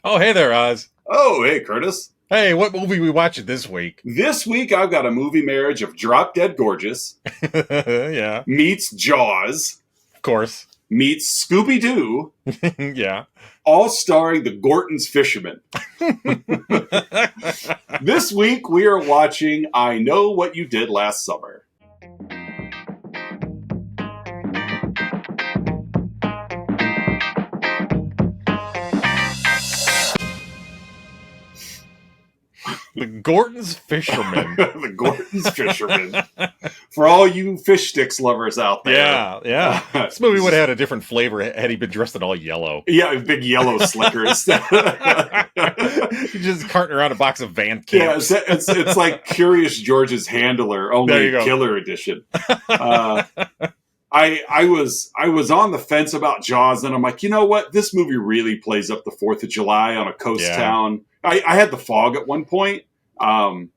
Oh, hey there, Oz. Oh, hey, Curtis. Hey, what movie we watching this week? This week I've got a movie marriage of Drop Dead Gorgeous Yeah, meets Jaws of course. meets Scooby-Doo, Yeah. all starring the Gorton's Fisherman. This week we are watching I Know What You Did Last Summer. The Gorton's Fisherman. The Gorton's Fisherman. For all you fish sticks lovers out there. Yeah. This movie would have had a different flavor had he been dressed in all yellow. Yeah, big yellow slickers. He's just carting around a box of Van Camps. Yeah, it's like Curious George's Handler, only Killer Edition. I was on the fence about Jaws, and I'm like, you know what? This movie really plays up the 4th of July on a coast town. I had the fog at one point, but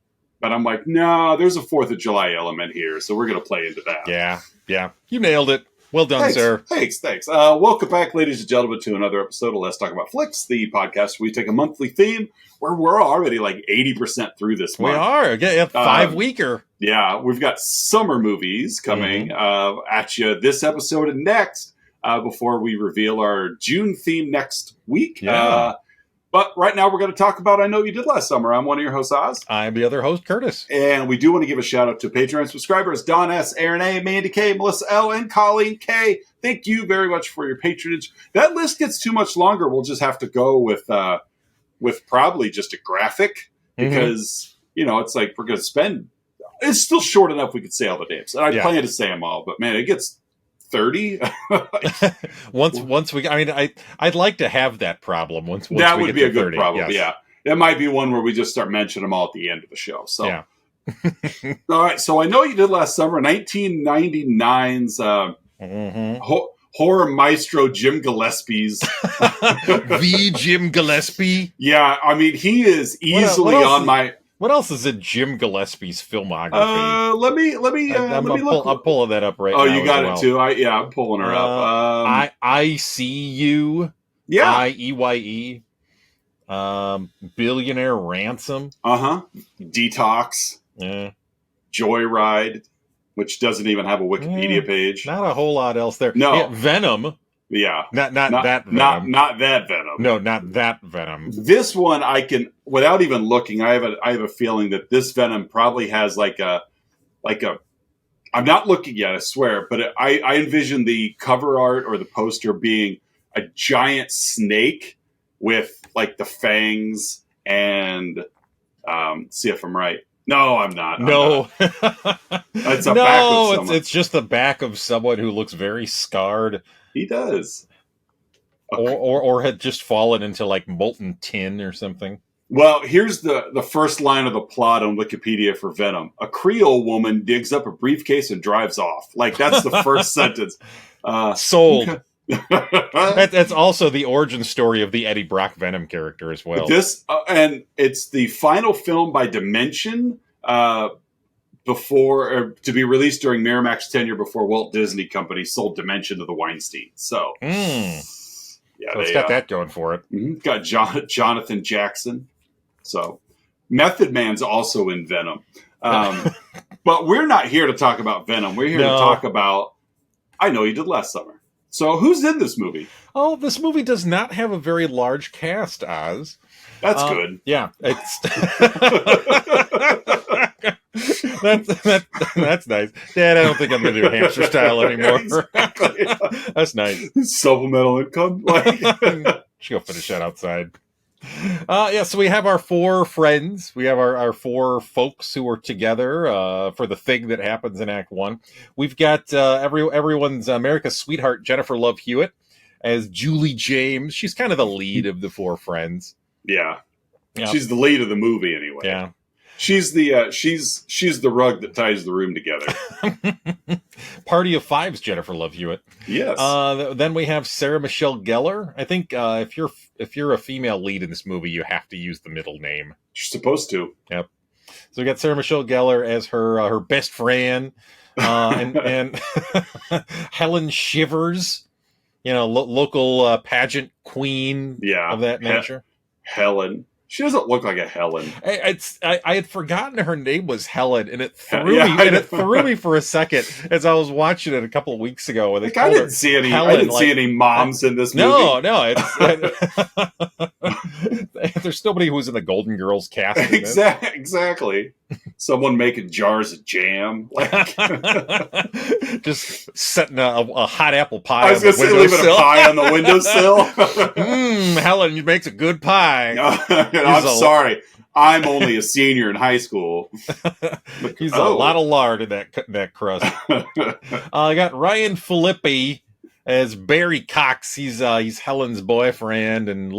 I'm like, no, there's a 4th of July element here, so we're going to play into that. Yeah. You nailed it. Well done, sir. Thanks. Welcome back, ladies and gentlemen, to another episode of Let's Talk About Flicks, the podcast where we take a monthly theme where we're already like 80% through this month. We are. Yeah, 5-weeker. Yeah, we've got summer movies coming at you this episode and next before we reveal our June theme next week. Yeah. But right now we're going to talk about I Know What You Did Last Summer. I'm one of your hosts, Oz. I'm the other host, Curtis. And we do want to give a shout out to Patreon subscribers, Don S., Aaron A., Mandy K., Melissa L., and Colleen K. Thank you very much for your patronage. That list gets too much longer. We'll just have to go with probably just a graphic because, it's like we're going to spend... It's still short enough we could say all the names. And I plan to say them all, but man, it gets 30. once we, I'd like to have that problem once that we would get be to a good 30. problem. Yes. Yeah, that might be one where we just start mentioning them all at the end of the show. So, yeah. All right. So I Know You Did Last Summer, 1999's horror maestro Jim Gillespie's the Jim Gillespie. Yeah, I mean he is easily on my. What else is in Jim Gillespie's filmography? Let me look. I'm pulling that up right now. Oh, you got it too. I'm pulling her up. I see you. Yeah. IEYE. Billionaire Ransom. Detox. Yeah. Joyride, which doesn't even have a Wikipedia page. Not a whole lot else there. No. Yeah, Venom. Yeah. Not that Venom. Not that Venom. No, not that Venom. This one I can, without even looking, I have a feeling that this Venom probably has like a I'm not looking yet, I swear, but I envision the cover art or the poster being a giant snake with like the fangs and see if I'm right. No, I'm not. No. It's a back of someone. It's just the back of someone who looks very scarred. He does. Or had just fallen into like molten tin or something. Well, here's the first line of the plot on Wikipedia for Venom. A Creole woman digs up a briefcase and drives off. Like, that's the first sentence. Sold. That's also the origin story of the Eddie Brock Venom character as well. And it's the final film by Dimension to be released during Miramax's tenure before Walt Disney Company sold Dimension to the Weinstein. So, yeah, so it's got that going for it. Got Jonathan Jackson. So, Method Man's also in Venom. But we're not here to talk about Venom. We're here to talk about I Know You Did Last Summer. So, who's in this movie? Oh, this movie does not have a very large cast, Oz. That's good. Yeah, it's that's nice. Dad, I don't think I'm going to do hamster style anymore. Exactly. That's nice. Supplemental income. Should go finish that outside. So we have our 4 friends. We have our 4 folks who are together for the thing that happens in Act 1. We've got everyone's America's sweetheart, Jennifer Love Hewitt, as Julie James. She's kind of the lead of the 4 friends. Yeah. Yep. She's the lead of the movie anyway. Yeah. She's the she's the rug that ties the room together. Party of 5's Jennifer Love Hewitt. Yes. Then we have Sarah Michelle Gellar. I think if you're a female lead in this movie, you have to use the middle name. You're supposed to. Yep. So we got Sarah Michelle Gellar as her best friend, and Helen Shivers, local pageant queen of that nature. Helen. She doesn't look like a Helen. I had forgotten her name was Helen, and it threw Yeah, me. And it threw me for a second as I was watching it a couple of weeks ago. And they I didn't see any. Helen, I didn't see any moms in this movie. No. There's nobody who was in the Golden Girls cast. Exactly. Someone making jars of jam, just setting a hot apple pie. I was going to say, leaving a pie on the windowsill. Helen makes a good pie. I'm sorry. I'm only a senior in high school. He's a lot of lard in that crust. I got Ryan Phillippe as Barry Cox. He's Helen's boyfriend, and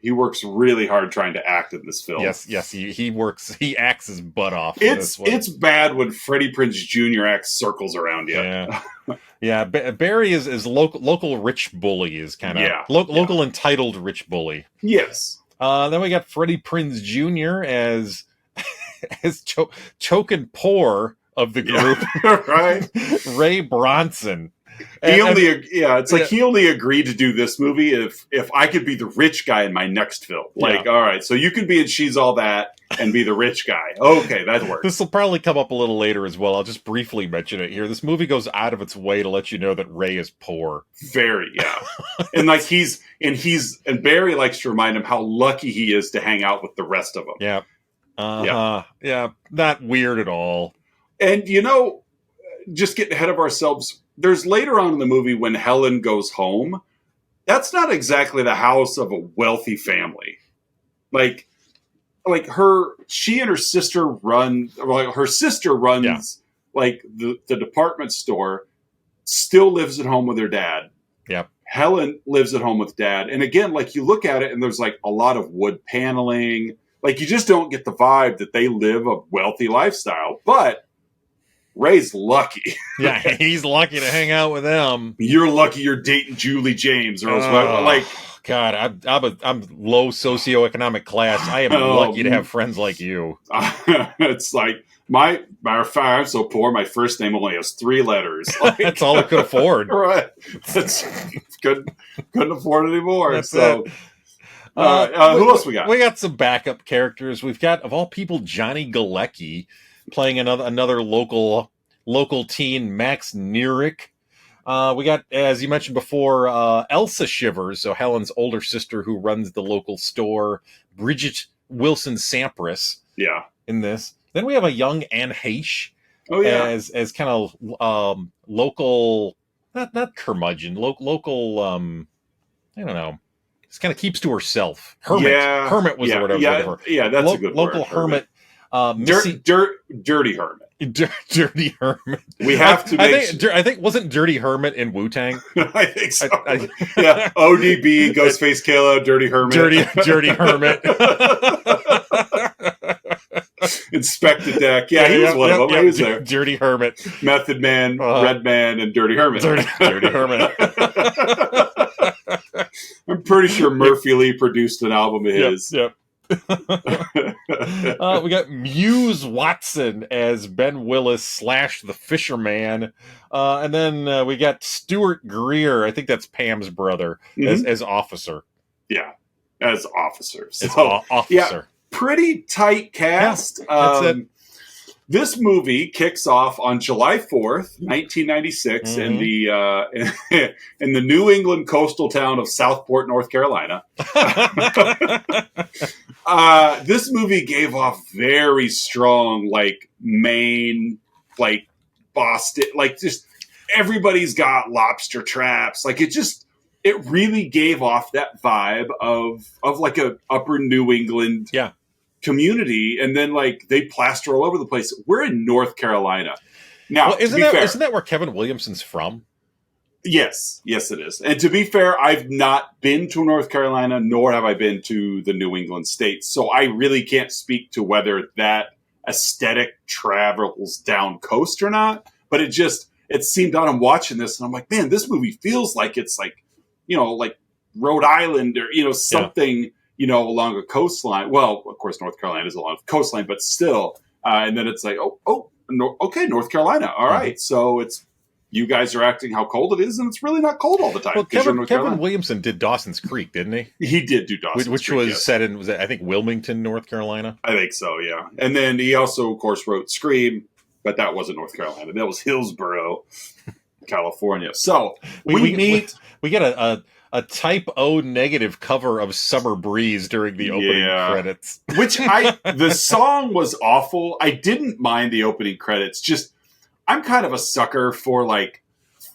he works really hard trying to act in this film. Yes, he works. He acts his butt off. It's bad when Freddie Prinze Jr. acts circles around you. Yeah. Barry is local rich bully, is kind of local entitled rich bully. Yes. Then we got Freddie Prinze Jr. as choking poor of the group, right? Ray Bronson. He only agreed to do this movie if I could be the rich guy in my next film. All right, so you can be in She's All That and be the rich guy. Okay, that works. This will probably come up a little later as well. I'll just briefly mention it here. This movie goes out of its way to let you know that Ray is poor. Very, yeah. And and Barry likes to remind him how lucky he is to hang out with the rest of them. Yeah. Yeah, not weird at all. And just getting ahead of ourselves, there's later on in the movie when Helen goes home, that's not exactly the house of a wealthy family. She and her sister runs the department store, still lives at home with her dad. Yep. Helen lives at home with dad. And again, you look at it and there's a lot of wood paneling. You just don't get the vibe that they live a wealthy lifestyle. But Ray's lucky. Yeah, he's lucky to hang out with them. You're lucky you're dating Julie James, or else God, I'm low socioeconomic class. I am lucky to have friends like you. It's my matter of fact, I'm so poor. My first name only has 3 letters. That's all I could afford. Right? Couldn't afford it anymore. That's so. It. Who else we got? We got some backup characters. We've got, of all people, Johnny Galecki playing another local teen, Max Nierick. We got, as you mentioned before, Elsa Shivers, so Helen's older sister who runs the local store, Bridget Wilson Sampras. Yeah. In this. Then we have a young Anne Heche. Oh, yeah. As kind of local, not curmudgeon, local, I don't know. Just kind of keeps to herself. Hermit was the word I was looking for. Yeah, that's a good word. Local hermit. Dirty hermit. Dirty hermit. We have to make. I think wasn't Dirty Hermit in Wu-Tang? I think so. Yeah, ODB, Ghostface Killah, Dirty Hermit. Dirty Hermit. Inspector Deck. Yeah, he was one of them. He was there. Dirty Hermit. Method Man, Red Man, and Dirty Hermit. Dirty Hermit. I'm pretty sure Murphy Lee produced an album of his. Yep. We got Muse Watson as Ben Willis / the fisherman, and then we got Stuart Greer. I think that's Pam's brother, as officer. Yeah, as officer. So, officer. Yeah, pretty tight cast. Yeah, that's it. This movie kicks off on July 4th, 1996, in the New England coastal town of Southport, North Carolina. This movie gave off very strong, Maine, Boston, just everybody's got lobster traps. It really gave off that vibe of a upper New England community, and then they plaster all over the place. We're in North Carolina now. Isn't that where Kevin Williamson's from? Yes, it is. And to be fair, I've not been to North Carolina, nor have I been to the New England states, so I really can't speak to whether that aesthetic travels down coast or not. But it seemed out. I'm watching this, and I'm like, man, this movie feels like it's Rhode Island or something. Yeah. Along a coastline. Well, of course, North Carolina is along a coastline, but still. And then it's okay, North Carolina. All right. So it's you guys are acting how cold it is, and it's really not cold all the time. Well, Kevin Williamson did Dawson's Creek, didn't he? He did do Dawson's Creek. Which was set in, I think, Wilmington, North Carolina? I think so, yeah. And then he also, of course, wrote Scream, but that wasn't North Carolina. That was Hillsborough, California. So we get a type O negative cover of Summer Breeze during the opening credits. Which the song was awful. I didn't mind the opening credits. Just, I'm kind of a sucker for like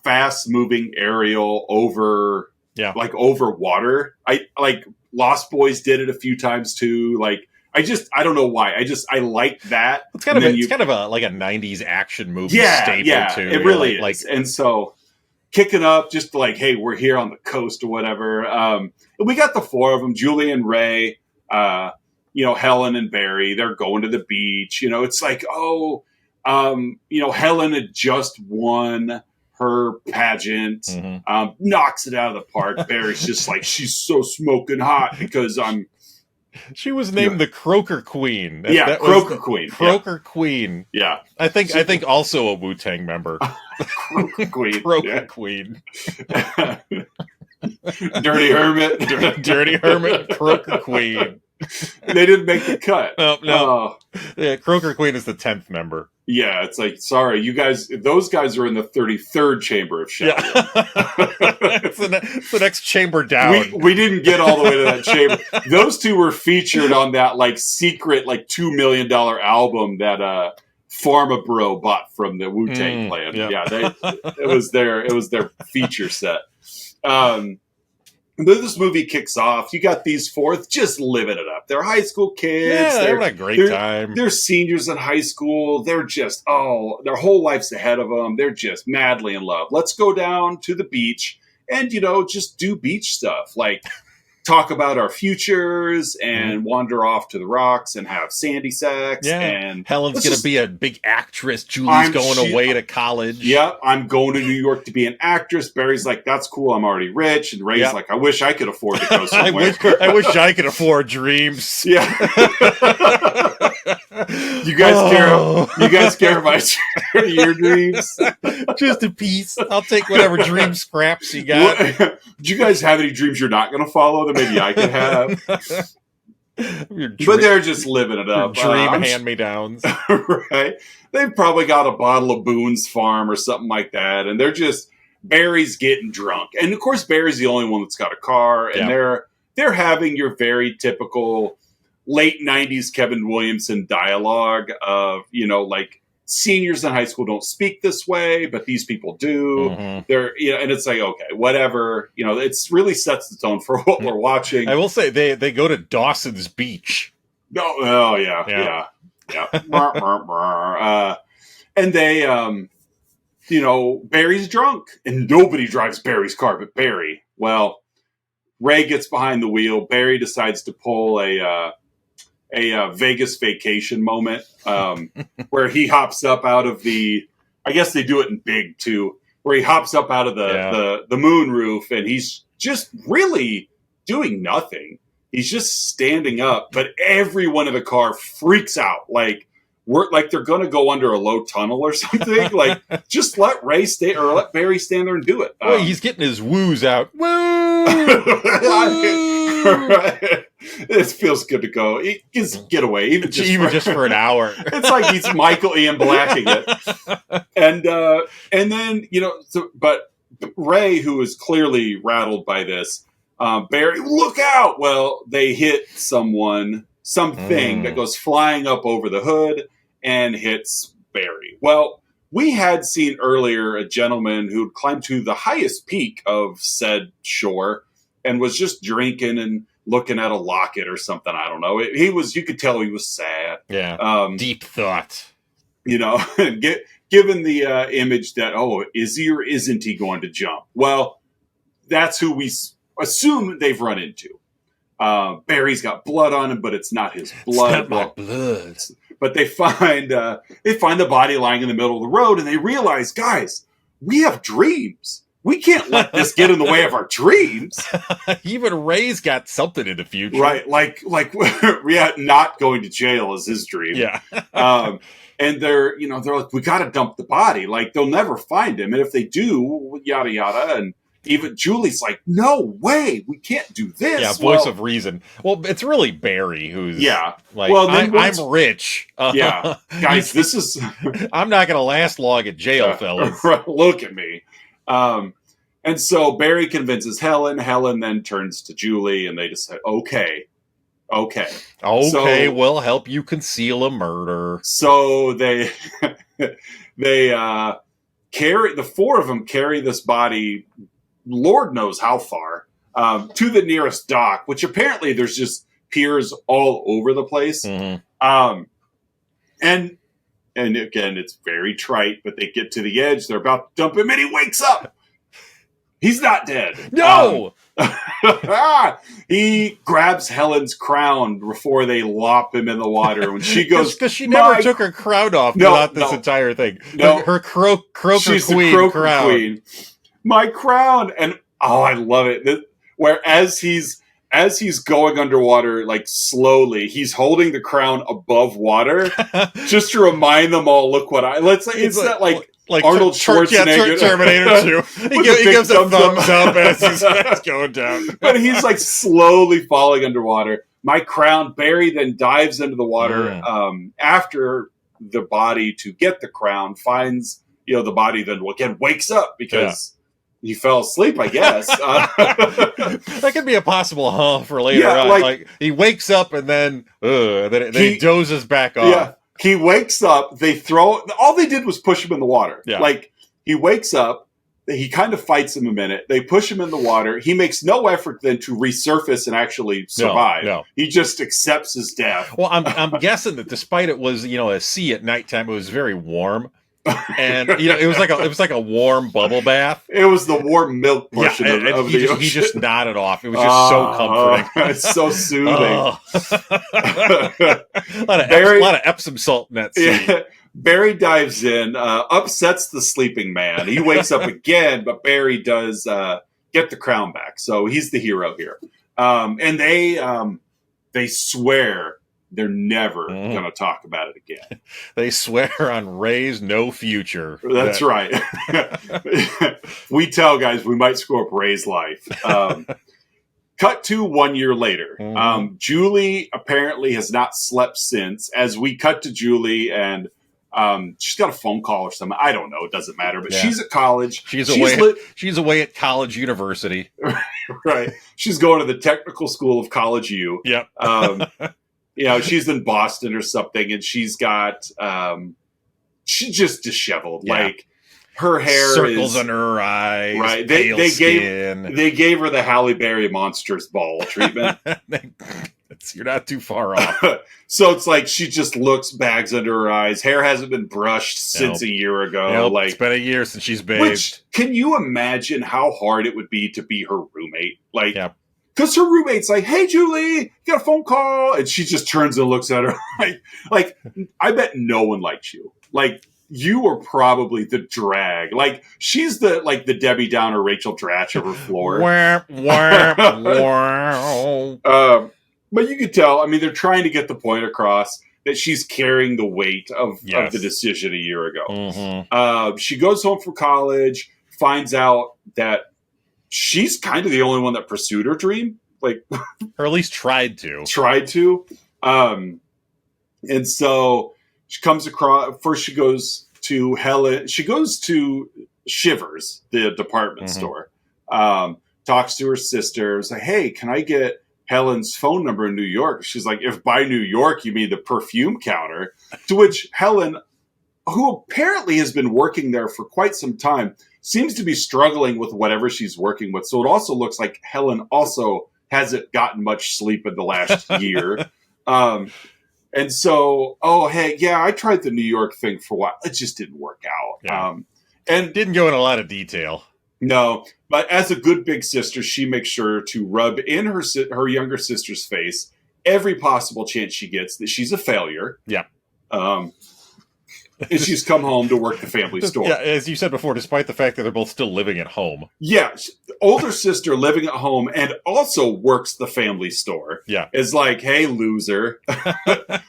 fast moving aerial over water. I like Lost Boys did it a few times too. Like, I don't know why. I like that. It's kind of a 90s action movie staple too. It really is. Like, and so kicking up just like, hey, we're here on the coast or whatever. We got the four of them, Julie and Ray, Helen and Barry. They're going to the beach. It's like, Helen had just won her pageant, knocks it out of the park. Barry's just like, she's so smoking hot because she was named the Croaker Queen. Croaker Queen. Croaker Queen. Yeah. I think also a Wu-Tang member. Croaker Queen. Croaker Queen. Dirty Hermit. Dirty Hermit, Croaker Queen. They didn't make the cut. No. Yeah, Croaker Queen is the 10th member. Yeah, it's like, sorry, you guys, those guys are in the 33rd chamber of Shadow. Yeah. it's the next chamber down. We didn't get all the way to that chamber. Those two were featured on that like secret like $2 million album that Pharma Bro bought from the Wu-Tang Clan. Yeah, it was their feature set. And then this movie kicks off. You got these four just living it up. They're high school kids. Yeah, they're having a great time. They're seniors in high school. They're just, their whole life's ahead of them. They're just madly in love. Let's go down to the beach and, just do beach stuff. Like, talk about our futures and wander off to the rocks and have sandy sex. Yeah. And Helen's going to be a big actress. Julie's going away to college. Yeah, I'm going to New York to be an actress. Barry's like, that's cool. I'm already rich. And Ray's like, I wish I could afford to go somewhere. I wish I could afford dreams. Yeah. You guys care about your dreams? Just a piece. I'll take whatever dream scraps you got. Do you guys have any dreams you're not going to follow that maybe I could have? But they're just living it up. Dream hand-me-downs. Right? They've probably got a bottle of Boone's Farm or something like that. And they're just, Barry's getting drunk. And of course, Barry's the only one that's got a car. And they're having your very typical late 90s Kevin Williamson dialogue of, like, seniors in high school don't speak this way, but these people do. They're, and it's like, okay, whatever. It's really sets the tone for what we're watching. I will say they go to Dawson's Beach. Oh yeah. And they, Barry's drunk, and nobody drives Barry's car but Barry. Well, Ray gets behind the wheel. Barry decides to pull a Vegas vacation moment where he hops up out of the, I guess they do it in big too, where he hops up out of the moon roof, and he's just really doing nothing. He's just standing up, but everyone in the car freaks out. Like they're going to go under a low tunnel or something. Like, just let Barry stand there and do it. Well, he's getting his woos out. Woo! Right. It feels good to go. Just get away, even just for an hour. It's like he's Michael Ian Blacking it, and then but Ray, who is clearly rattled by this, Barry, look out! Well, they hit something that goes flying up over the hood and hits Barry. Well, we had seen earlier a gentleman who'd climbed to the highest peak of said shore and was just drinking and looking at a locket or something. I don't know. You could tell he was sad. Yeah. Deep thought. Given the image that, is he or isn't he going to jump? Well, that's who we assume they've run into. Barry's got blood on him, but it's not his blood. It's not my blood. But they find the body lying in the middle of the road, and they realize, guys, we have dreams. we can't let this get in the way of our dreams. Even Ray's got something in the future. Right. Like, yeah, not going to jail is his dream. Yeah. And they're like, we got to dump the body. Like, they'll never find him. And if they do, yada, yada. And even Julie's like, no way, we can't do this. Yeah, voice of reason. Well, it's really Barry who's like, well, I'm rich. Yeah. Guys, this is... I'm not going to last long in jail, fellas. Look at me. And so Barry convinces Helen. Helen then turns to Julie, and they just say, okay, so, we'll help you conceal a murder. So they carry, the four of them carry this body, Lord knows how far, to the nearest dock, which apparently there's just piers all over the place. Mm-hmm. And again, it's very trite, but they get to the edge, they're about to dump him, and he wakes up. He's not dead. No! He grabs Helen's crown before they lop him in the water. When she goes, because she never took her crown off throughout this entire thing. No, her croaker she's queen the croaker crown. Queen. My crown, and I love it. Whereas he's going underwater, like slowly, he's holding the crown above water, just to remind them all, look what let's say it's not like Arnold Schwarzenegger. Terminator 2. He gives a thumbs up as he's going down. But he's like slowly falling underwater. My crown, Barry then dives into the water after the body to get the crown, finds, the body then again wakes up because he fell asleep, I guess. That could be a possible for later on. Like he wakes up and then he dozes back off. Yeah. He wakes up, all they did was push him in the water. Yeah. Like, he wakes up, he kind of fights him a minute, they push him in the water, he makes no effort then to resurface and actually survive. No. He just accepts his death. Well, I'm guessing that despite it was, a sea at nighttime, it was very warm. And it was like a warm bubble bath. It was the warm milk portion of the ocean. He just nodded off. It was just so comforting. It's so soothing. A lot of Epsom salt in that scene. Yeah. Barry dives in, upsets the sleeping man. He wakes up again, but Barry does get the crown back. So he's the hero here. And they swear they're never going to talk about it again. They swear on Ray's no future. That's right. We tell guys we might screw up Ray's life. Cut to 1 year later. Julie apparently has not slept since. As we cut to Julie, and she's got a phone call or something. I don't know. It doesn't matter. But she's at college. She's away at college university. Right. She's going to the technical school of College U. Yep. She's in Boston or something, and she's got she's just disheveled. Yeah. Like, her hair circles under her eyes. Right. They gave her the Halle Berry Monsters Ball treatment. You're not too far off. So it's like she just looks bags under her eyes. Hair hasn't been brushed since a year ago. Like, it's been a year since she's bathed. Which, can you imagine how hard it would be to be her roommate? Like, because her roommate's like, "Hey, Julie, you got a phone call," and she just turns and looks at her like, I bet no one likes you. Like, you are probably the drag. Like, she's the Debbie Downer, Rachel Dratch of her floor. But you could tell, I mean, they're trying to get the point across that she's carrying the weight of the decision a year ago. She goes home from college, finds out that she's kind of the only one that pursued her dream. Like, or at least tried to. And so she comes across, first she goes to Helen. She goes to Shivers, the department store, talks to her sister, say, "Hey, can I get Helen's phone number in New York?" She's like, "If by New York you mean the perfume counter," to which Helen, who apparently has been working there for quite some time, seems to be struggling with whatever she's working with. So it also looks like Helen also hasn't gotten much sleep in the last year. And so, I tried the New York thing for a while. It just didn't work out. Yeah. And didn't go in a lot of detail. No, but as a good big sister, she makes sure to rub in her younger sister's face every possible chance she gets that she's a failure. Yeah. and she's come home to work the family store. Yeah, as you said before, despite the fact that they're both still living at home. Yeah, older sister living at home and also works the family store. Yeah. Is like, hey, loser,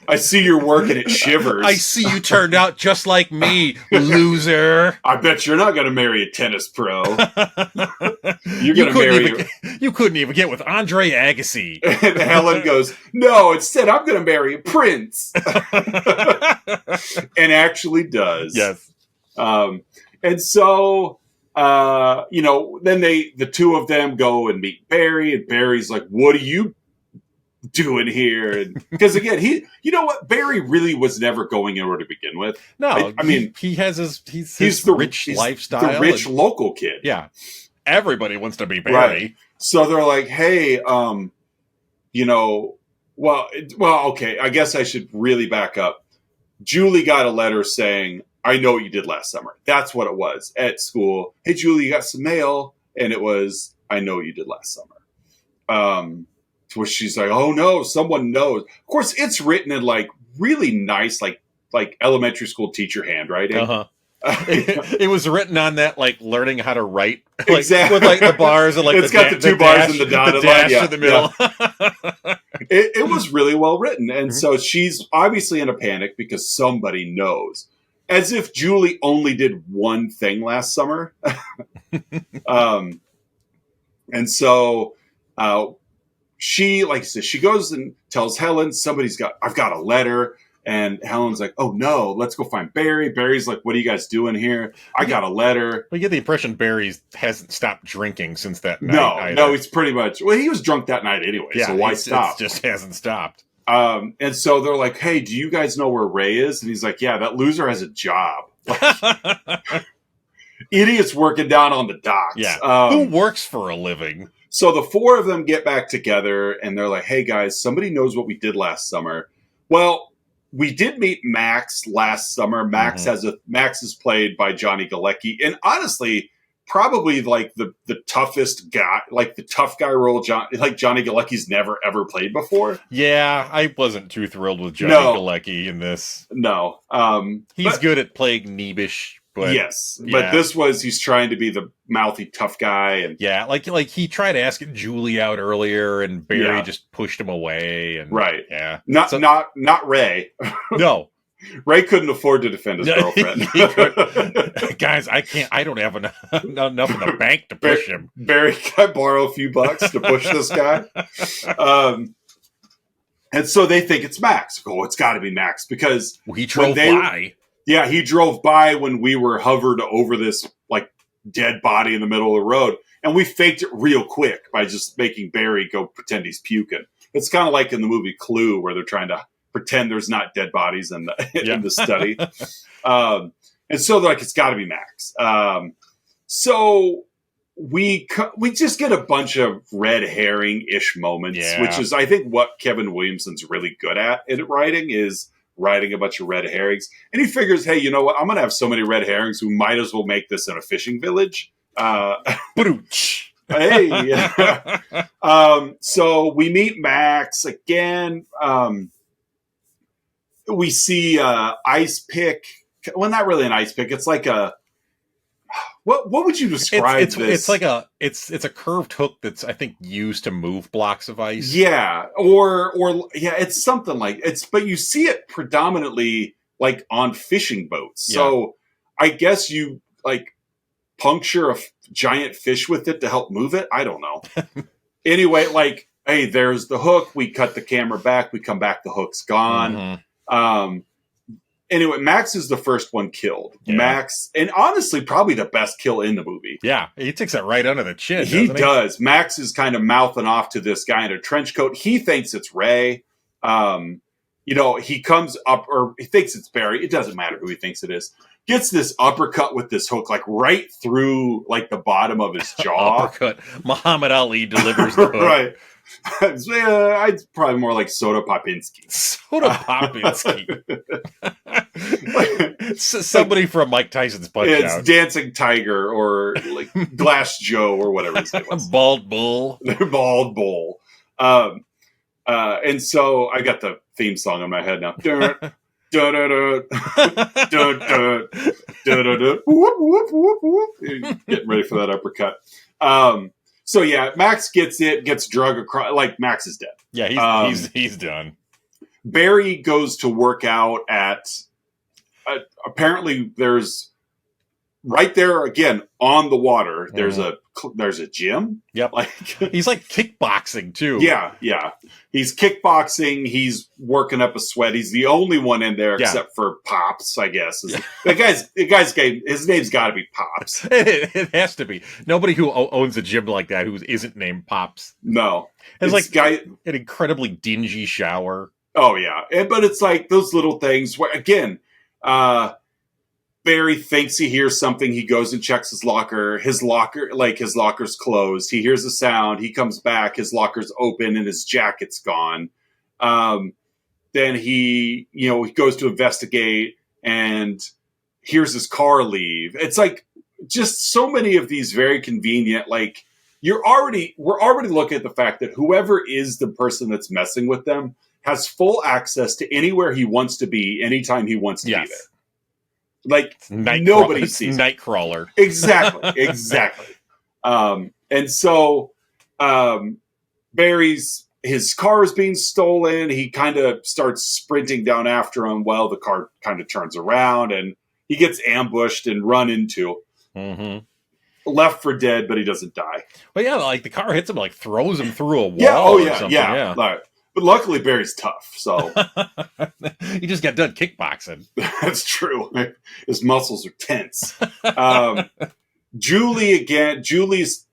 I see you're working at Shivers. I see you turned out just like me, loser. I bet you're not going to marry a tennis pro. You're You going to marry... you couldn't even get with Andre Agassi. And Helen goes, no, instead I'm going to marry a prince. And actually does. Yes. And so, then the two of them go and meet Barry, and Barry's like, what are you doing here? Because again, you know what? Barry really was never going anywhere to begin with. No, I mean, he has he's the rich lifestyle. The rich local kid. Yeah. Everybody wants to be Barry. Right. So they're like, hey, okay, I guess I should really back up. Julie got a letter saying, I know what you did last summer. That's what it was at school. Hey, Julie, you got some mail. And it was, I know what you did last summer. To which she's like, oh no, someone knows. Of course, it's written in like really nice, like elementary school teacher handwriting. Uh-huh. It was written on that, like learning how to write, like, exactly, with like the bars and like it's got the two bars and the dotted line in the middle. Yeah. It was really well written, and so she's obviously in a panic because somebody knows, as if Julie only did one thing last summer. And so she, like I said, she goes and tells Helen, I've got a letter. And Helen's like, oh no, let's go find Barry. Barry's like, what are you guys doing here? I got a letter. We get the impression Barry hasn't stopped drinking since that night. No, he's pretty much, well, he was drunk that night anyway, so why stop? It just hasn't stopped. And so they're like, hey, do you guys know where Ray is? And he's like, yeah, that loser has a job. Idiot's working down on the docks. Yeah. Who works for a living? So the four of them get back together and they're like, hey guys, somebody knows what we did last summer. Well, we did meet Max last summer. Max is played by Johnny Galecki, and honestly, probably like the toughest guy, like the tough guy role. Like Johnny Galecki's never ever played before. Yeah, I wasn't too thrilled with Johnny Galecki in this. No, he's good at playing Neebish. But, yes, but he's trying to be the mouthy tough guy, and like he tried asking Julie out earlier, and Barry just pushed him away. And not Ray. No, Ray couldn't afford to defend his girlfriend. Guys, I don't have enough in the bank to push him. Barry, can I borrow a few bucks to push this guy? And so they think it's Max. Oh, it's got to be Max because he drove by. Yeah, he drove by when we were hovered over this like dead body in the middle of the road, and we faked it real quick by just making Barry go pretend he's puking. It's kind of like in the movie Clue, where they're trying to pretend there's not dead bodies in the study. And so they're like, it's got to be Max. So we just get a bunch of red herring-ish moments, which is, I think, what Kevin Williamson's really good at in writing is writing a bunch of red herrings. And he figures, hey, you know what? I'm going to have so many red herrings, we might as well make this in a fishing village. Hey. So we meet Max again. We see ice pick. Well, not really an ice pick. It's like a... What would you describe this? It's a curved hook that's, I think, used to move blocks of ice. Yeah, or it's something like but you see it predominantly like on fishing boats. Yeah. So I guess you like puncture a giant fish with it to help move it. I don't know. Anyway, like, hey, there's the hook. We cut the camera back. We come back. The hook's gone. Anyway, Max is the first one killed. Yeah. Max, and honestly, probably the best kill in the movie. Yeah, he takes it right under the chin. He does. Max is kind of mouthing off to this guy in a trench coat. He thinks it's Ray. He comes up, or he thinks it's Barry. It doesn't matter who he thinks it is. Gets this uppercut with this hook, like right through like the bottom of his jaw. Uppercut. Muhammad Ali delivers the hook. Right. I'd probably more like Soda Popinski. Soda Popinski. Somebody from Mike Tyson's Punch Out. It's Dancing Tiger or like Glass Joe or whatever his name was. Bald Bull. Bald Bull. And so I got the theme song in my head now. da da da da da da da. Whoop whoop whoop whoop. Getting ready for that uppercut. So yeah, Max gets drug across. Like Max is dead. Yeah, he's done. Barry goes to work out at. Apparently, there's right there again on the water. There's a gym. Yep. Like he's like kickboxing too. Yeah. He's kickboxing. He's working up a sweat. He's the only one in there except for Pops, I guess. The guy's game. His name's got to be Pops. It has to be. Nobody who owns a gym like that who isn't named Pops. No, it's like an incredibly dingy shower. Oh yeah, but it's like those little things where again. Barry thinks he hears something. He goes and checks his locker. His locker's closed. He hears a sound. He comes back. His locker's open and his jacket's gone. Then he goes to investigate and hears his car leave. It's like just so many of these very convenient, like we're already looking at the fact that whoever is the person that's messing with them has full access to anywhere he wants to be, anytime he wants to be there. Like nobody sees Nightcrawler. Exactly. And so his car is being stolen. He kind of starts sprinting down after him. Well, the car kind of turns around and he gets ambushed and run into. Mm-hmm. Left for dead, but he doesn't die. But yeah, like the car hits him, like throws him through a wall. Yeah. But luckily, Barry's tough, so he just got done kickboxing. That's true. His muscles are tense. Julie's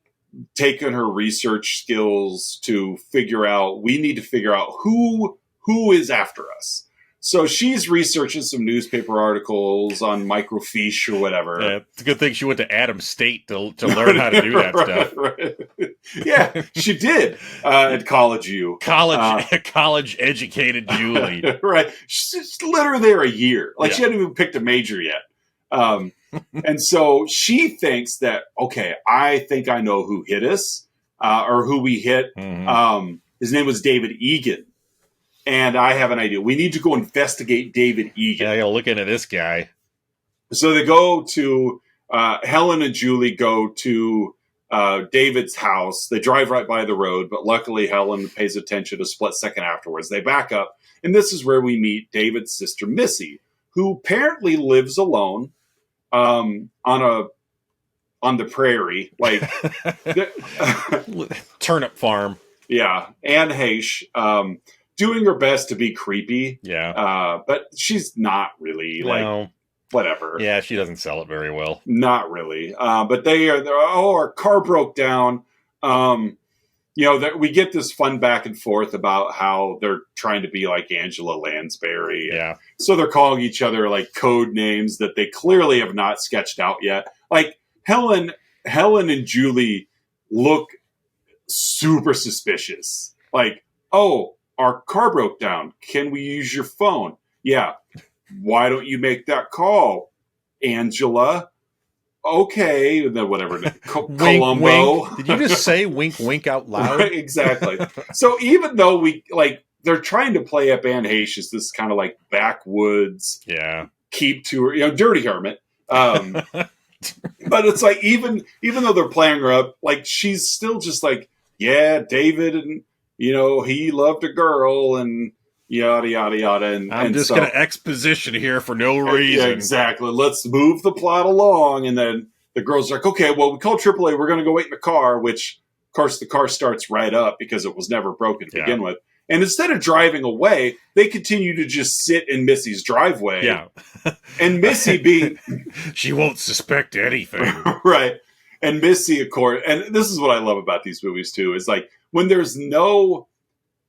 taken her research skills to figure out. We need to figure out who is after us. So she's researching some newspaper articles on microfiche or whatever. Yeah, it's a good thing she went to Adams State to learn how to do that stuff. Right. Yeah, she did at College U. College educated Julie. Right. She's literally there a year. Like she hadn't even picked a major yet. And so she thinks that, okay, I think I know who hit us or who we hit. Mm-hmm. His name was David Egan. And I have an idea. We need to go investigate David Egan. Yeah, look into this guy. So they go to Helen and Julie go to David's house. They drive right by the road, but luckily Helen pays attention a split second afterwards. They back up, and this is where we meet David's sister Missy, who apparently lives alone on the prairie, like turnip farm. Yeah, Anne Heche. Doing her best to be creepy. Yeah. But she's not really like whatever. Yeah, she doesn't sell it very well. Not really. But our car broke down. That we get this fun back and forth about how they're trying to be like Angela Lansbury. Yeah. So they're calling each other like code names that they clearly have not sketched out yet. Like Helen and Julie look super suspicious. Like, oh, our car broke down. Can we use your phone? Yeah. Why don't you make that call, Angela? Okay. And then whatever. Columbo. Wink. Did you just say wink, wink out loud? Right, exactly. So even though they're trying to play up Anne Heche as this kind of like backwoods, keep to her, dirty hermit. But it's like even though they're playing her up, like she's still just like, yeah, David and he loved a girl and yada, yada, yada. And I'm just going to exposition here for no reason. Yeah, exactly. Let's move the plot along. And then the girl's like, okay, well, we called AAA. We're going to go wait in the car, which, of course, the car starts right up because it was never broken to begin with. And instead of driving away, they continue to just sit in Missy's driveway. Yeah. And Missy being... she won't suspect anything. Right. And Missy, of course... And this is what I love about these movies, too, is like, when there's no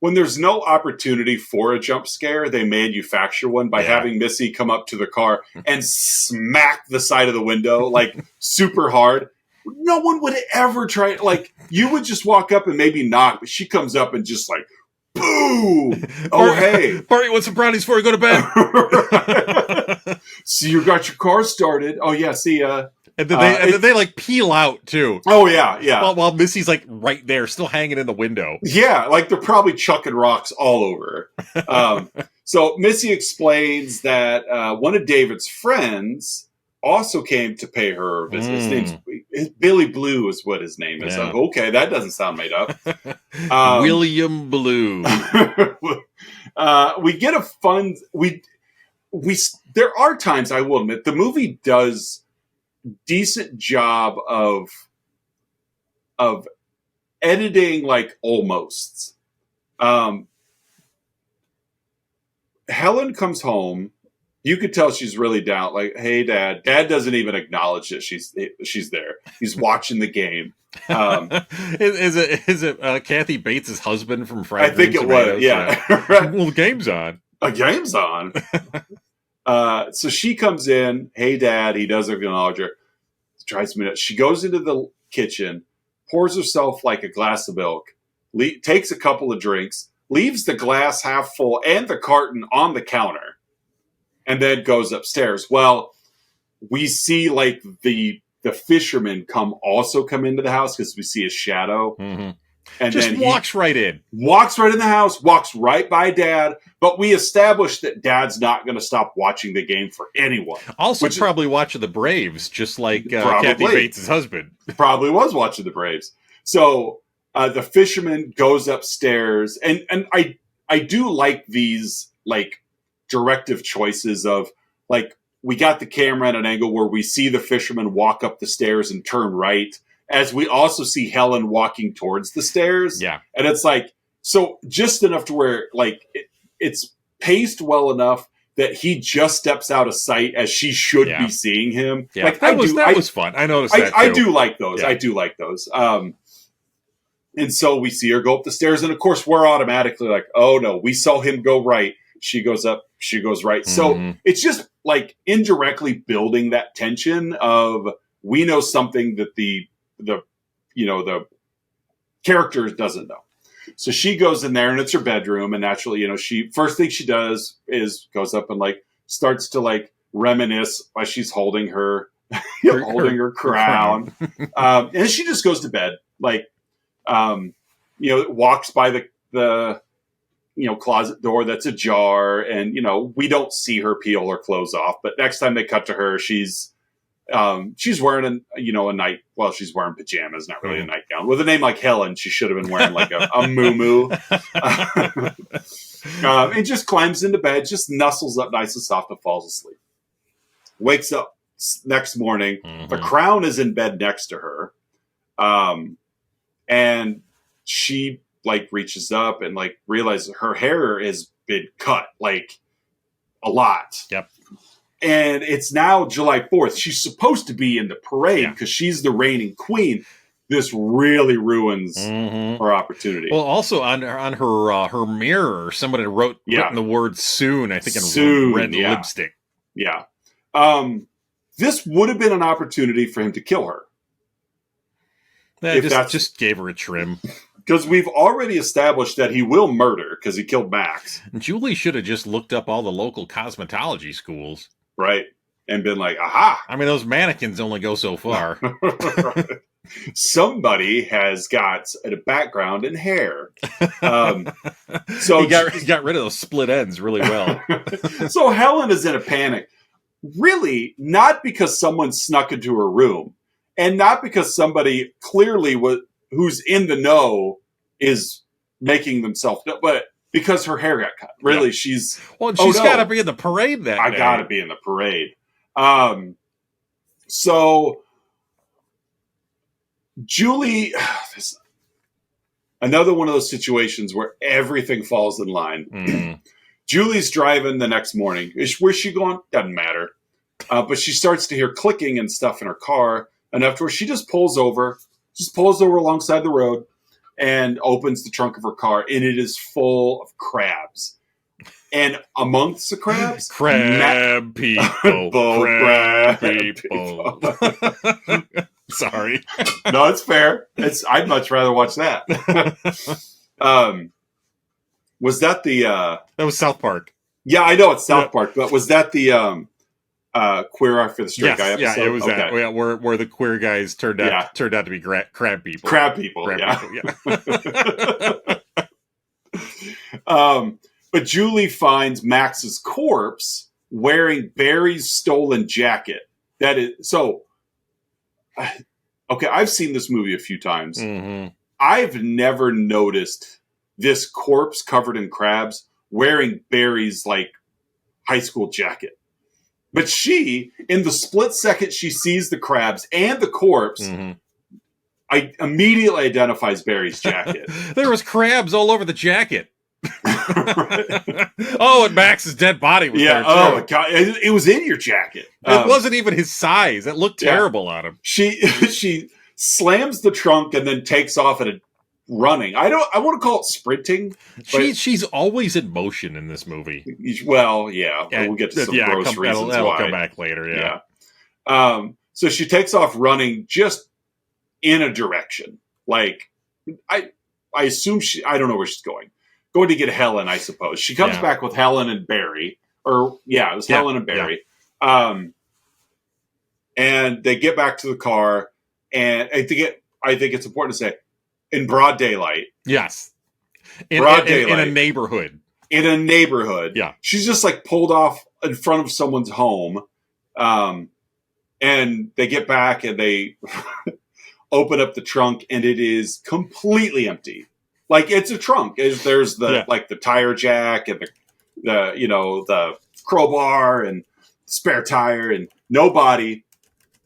opportunity for a jump scare, they manufacture one by having Missy come up to the car and smack the side of the window like super hard. No one would ever try. Like you would just walk up and maybe knock, but she comes up and just like, boo! Oh hey, Barry, want some brownies before we go to bed? So you got your car started. Oh yeah, see ya. And then they like peel out too. Oh yeah, yeah. While Missy's like right there, still hanging in the window. Yeah, like they're probably chucking rocks all over. So Missy explains that one of David's friends also came to pay her a visit. His name's Billy Blue is what his name is. Yeah. Okay, that doesn't sound made up. William Blue. We get a fun. We there are times, I will admit, the movie does decent job of editing, like almost. Helen comes home. You could tell she's really down. Like, hey, Dad. Dad doesn't even acknowledge that she's there. He's watching the game. Is it Kathy Bates' husband from Friday? I think it was. Yeah. Right. Well, the game's on. A game's on. So she comes in. Hey, Dad. He doesn't acknowledge her. Drives me nuts. She goes into the kitchen, pours herself like a glass of milk, takes a couple of drinks, leaves the glass half full and the carton on the counter, and then goes upstairs. Well, we see like the fisherman come into the house because we see his shadow. Mm-hmm. And just then walks right in. Walks right in the house, walks right by Dad. But we established that Dad's not going to stop watching the game for anyone. Also probably watching the Braves, just like Kathy Bates' husband. Probably was watching the Braves. So the fisherman goes upstairs. And I do like these like directive choices of like, we got the camera at an angle where we see the fisherman walk up the stairs and turn right, as we also see Helen walking towards the stairs. Yeah. And it's like, so just enough to where like it's paced well enough that he just steps out of sight as she should be seeing him. Yeah. Like that was fun. I noticed that too. I do like those. Yeah. I do like those. And so we see her go up the stairs. And of course we're automatically like, oh no, we saw him go right. She goes up, she goes right. Mm-hmm. So it's just like indirectly building that tension of, we know something that the character doesn't know. So she goes in there and it's her bedroom, and naturally, she first thing she does is goes up and like starts to like reminisce while she's holding her crown. And she just goes to bed, like walks by the closet door that's ajar, and we don't see her peel her clothes off, but next time they cut to her, she's wearing she's wearing pajamas, not really a nightgown. With a name like Helen, she should have been wearing like a muumuu. And just climbs into bed, just nuzzles up nice and soft and falls asleep. Wakes up next morning. Mm-hmm. The crown is in bed next to her. And she like reaches up and like realizes her hair has been cut like a lot. Yep. And it's now July 4th. She's supposed to be in the parade because she's the reigning queen. This really ruins her opportunity. Well, also on her mirror, somebody written the word "soon." I think in red lipstick. Yeah. This would have been an opportunity for him to kill her. Just gave her a trim. Because we've already established that he will murder because he killed Max. Julie should have just looked up all the local cosmetology schools. Right. And been like, aha. I mean, those mannequins only go so far. Somebody has got a background in hair. So he got rid of those split ends really well. So Helen is in a panic. Really, not because someone snuck into her room, and not because somebody clearly who's in the know is making themselves know, but because her hair got cut. Really, she's got to be in the parade that day. I got to be in the parade. So Julie, another one of those situations where everything falls in line. Mm-hmm. Julie's driving the next morning. Where's she going? Doesn't matter. But she starts to hear clicking and stuff in her car, and afterwards she just pulls over alongside the road and opens the trunk of her car, and it is full of crabs. And amongst the crabs, crab people. Sorry. No, it's fair. I'd much rather watch that. Was that the... that was South Park. Yeah, I know it's South Park, but was that the Queer Eye for the Straight Guy episode? Yeah, it was that. Yeah, where the queer guys turned out to be crab people. Crab people, but Julie finds Max's corpse wearing Barry's stolen jacket. That is so. Okay, I've seen this movie a few times. Mm-hmm. I've never noticed this corpse covered in crabs wearing Barry's like high school jacket. But she, in the split second she sees the crabs and the corpse, I immediately identifies Barry's jacket. There was crabs all over the jacket. Oh, and Max's dead body was there too. Oh my god, it was in your jacket. It wasn't even his size. It looked terrible on him. She slams the trunk and then takes off at a running. I want to call it sprinting. She's always in motion in this movie. Well, yeah, we'll get to some gross reasons that'll why. Come back later. So she takes off running just in a direction. Like I assume I don't know where she's going. Going to get Helen, I suppose. She comes back with Helen and Barry. Helen and Barry. Yeah. And they get back to the car, and I think it's important to say, in broad daylight. Yes. In a neighborhood. In a neighborhood. Yeah. She's just like pulled off in front of someone's home. And they get back and they open up the trunk, and it is completely empty. Like, it's a trunk. There's the tire jack and the crowbar and spare tire, and no body,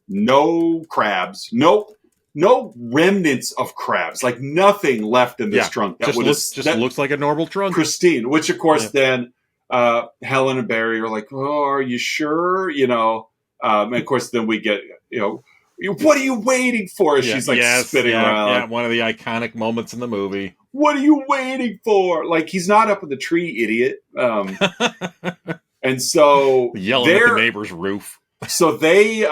no crabs, no remnants of crabs, like nothing left in this trunk. That looks like a normal trunk. Pristine, which of course then Helen and Barry are like, oh, are you sure? And of course then we get, what are you waiting for? She's like spinning around. Yeah, one of the iconic moments in the movie. What are you waiting for? Like, he's not up in the tree, idiot. And so yelling at the neighbor's roof. So they,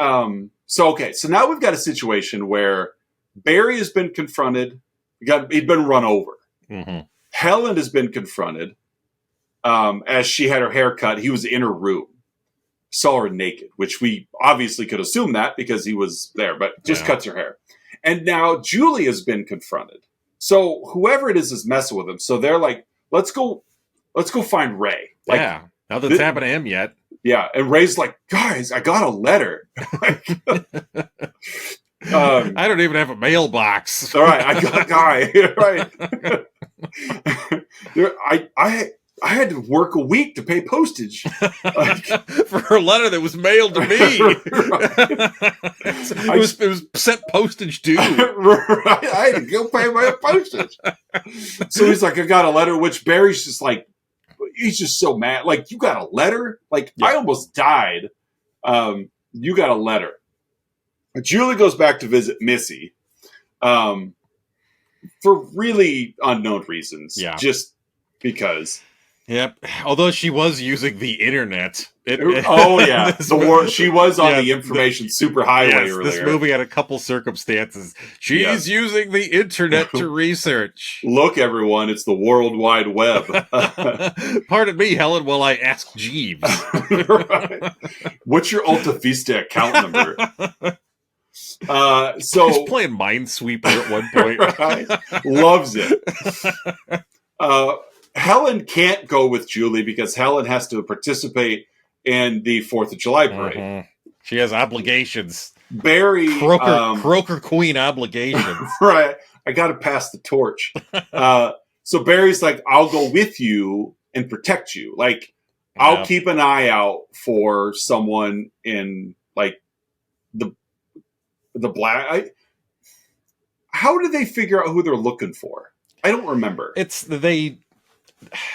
so now we've got a situation where Barry has been confronted. He'd been run over. Mm-hmm. Helen has been confronted as she had her hair cut. He was in her room. Saw her naked, which we obviously could assume that because he was there, but just cuts her hair. And now Julie has been confronted. So whoever it is messing with him. So they're like, let's go find Ray. Like, nothing's happened to him yet. Yeah. And Ray's like, guys, I got a letter. I don't even have a mailbox. All right. I got a guy. Right. I had to work a week to pay postage for a letter that was mailed to me. It was sent postage due. Right. I had to go pay my postage. So he's like, I got a letter, which Barry's just like, he's just so mad. Like, you got a letter? Like, I almost died. You got a letter. Julie goes back to visit Missy for really unknown reasons. Yeah. Just because. Yep. Although she was using the internet. She was on the information superhighway earlier. This movie had a couple circumstances. She's using the internet to research. Look, everyone, it's the World Wide Web. Pardon me, Helen, while I ask Jeeves. Right. What's your Alta Vista account number? He's playing Minesweeper at one point. Right? Loves it. Helen can't go with Julie because Helen has to participate in the 4th of July parade. Mm-hmm. She has obligations. Barry... Croaker Queen obligations. Right. I got to pass the torch. So Barry's like, I'll go with you and protect you. Like, I'll keep an eye out for someone in, like, the black... How do they figure out who they're looking for? I don't remember. It's...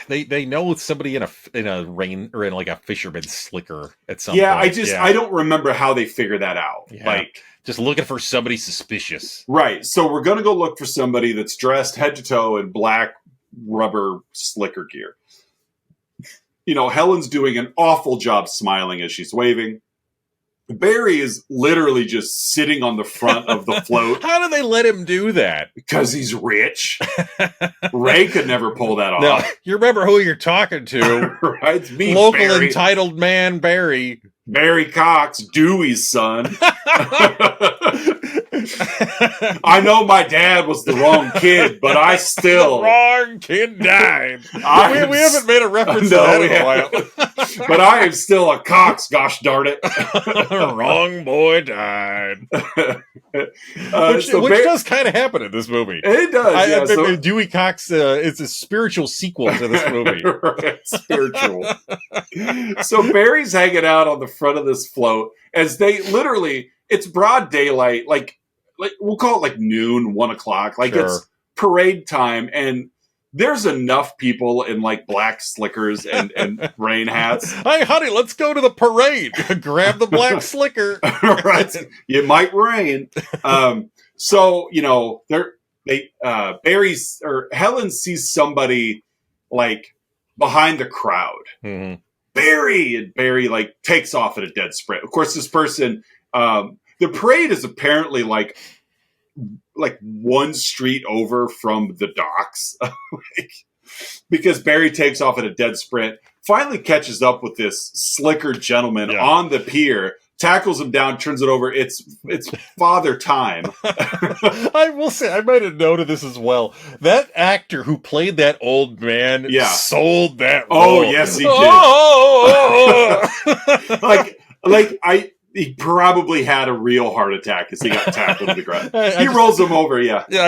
They know it's somebody in a rain or in like a fisherman's slicker at some point. I don't remember how they figure that out. Yeah. Like, just looking for somebody suspicious. Right. So we're going to go look for somebody that's dressed head to toe in black rubber slicker gear. Helen's doing an awful job smiling as she's waving. Barry is literally just sitting on the front of the float. How do they let him do that? Because he's rich. Ray could never pull that off. No, you remember who you're talking to. Right? It's me, local Barry. Entitled man, Barry. Barry Cox, Dewey's son. I know my dad was the wrong kid, but I still... The wrong kid died. We haven't made a reference to that in a while. But I am still a Cox, gosh darn it. Wrong boy died. Which does kind of happen in this movie. It does, Dewey Cox is a spiritual sequel to this movie. Right, spiritual. So Barry's hanging out on the front of this float as they literally... It's broad daylight, like we'll call it like noon, 1 o'clock. Like It's parade time, and there's enough people in like black slickers and rain hats. Hey, honey, let's go to the parade. Grab the black slicker. Right, it might rain. So Helen sees somebody like behind the crowd. Mm-hmm. Barry like takes off at a dead sprint. Of course, this person. The parade is apparently like one street over from the docks, because Barry takes off at a dead sprint, finally catches up with this slicker gentleman on the pier, tackles him down, turns it over. It's father time. I will say, I made a note of this as well. That actor who played that old man sold that role. Oh, yes, he did. He probably had a real heart attack as he got tackled to the ground. He rolls him over, yeah. Yeah,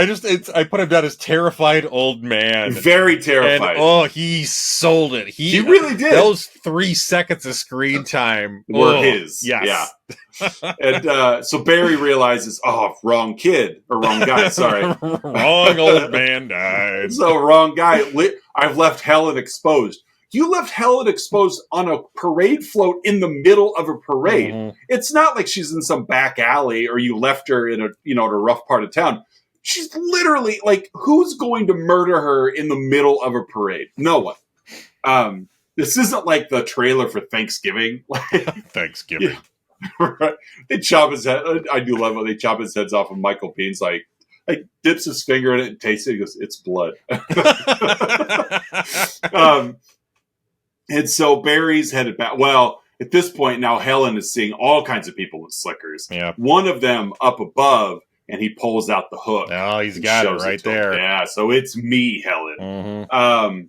I put him down as terrified old man. Very terrified. And, he sold it. He really did. Those 3 seconds of screen time were his. Yes. Yeah. And so Barry realizes, wrong kid. Or wrong guy, sorry. Wrong old man died. So wrong guy. I've left Helen exposed. You left Helen exposed on a parade float in the middle of a parade. Mm-hmm. It's not like she's in some back alley or you left her in a rough part of town. She's literally like, who's going to murder her in the middle of a parade? No one. This isn't like the trailer for Thanksgiving. Thanksgiving. Right. They chop his head. I do love when they chop his heads off, and Michael Biehn's like dips his finger in it and tastes it. He goes, "It's blood." And so Barry's headed back. Well, at this point now, Helen is seeing all kinds of people with slickers. Yeah. One of them up above, and he pulls out the hook. Oh, he's got it right there. Yeah, so it's me, Helen. Mm-hmm.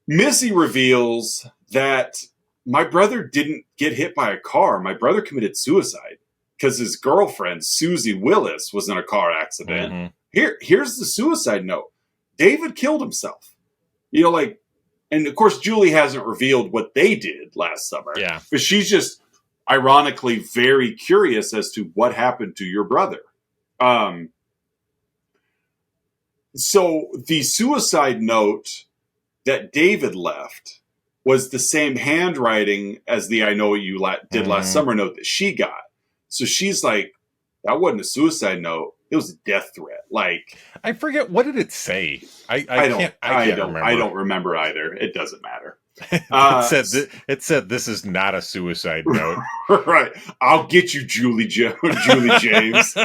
Missy reveals that my brother didn't get hit by a car. My brother committed suicide because his girlfriend, Susie Willis, was in a car accident. Mm-hmm. Here's the suicide note. David killed himself. And of course, Julie hasn't revealed what they did last summer. Yeah. But she's just ironically very curious as to what happened to your brother. So the suicide note that David left was the same handwriting as the I Know What You Did Last Summer note that she got. So she's like, that wasn't a suicide note. It was a death threat. Like, I forget, what did it say? I don't remember either. It doesn't matter. It said this is not a suicide note. Right. I'll get you, Julie James.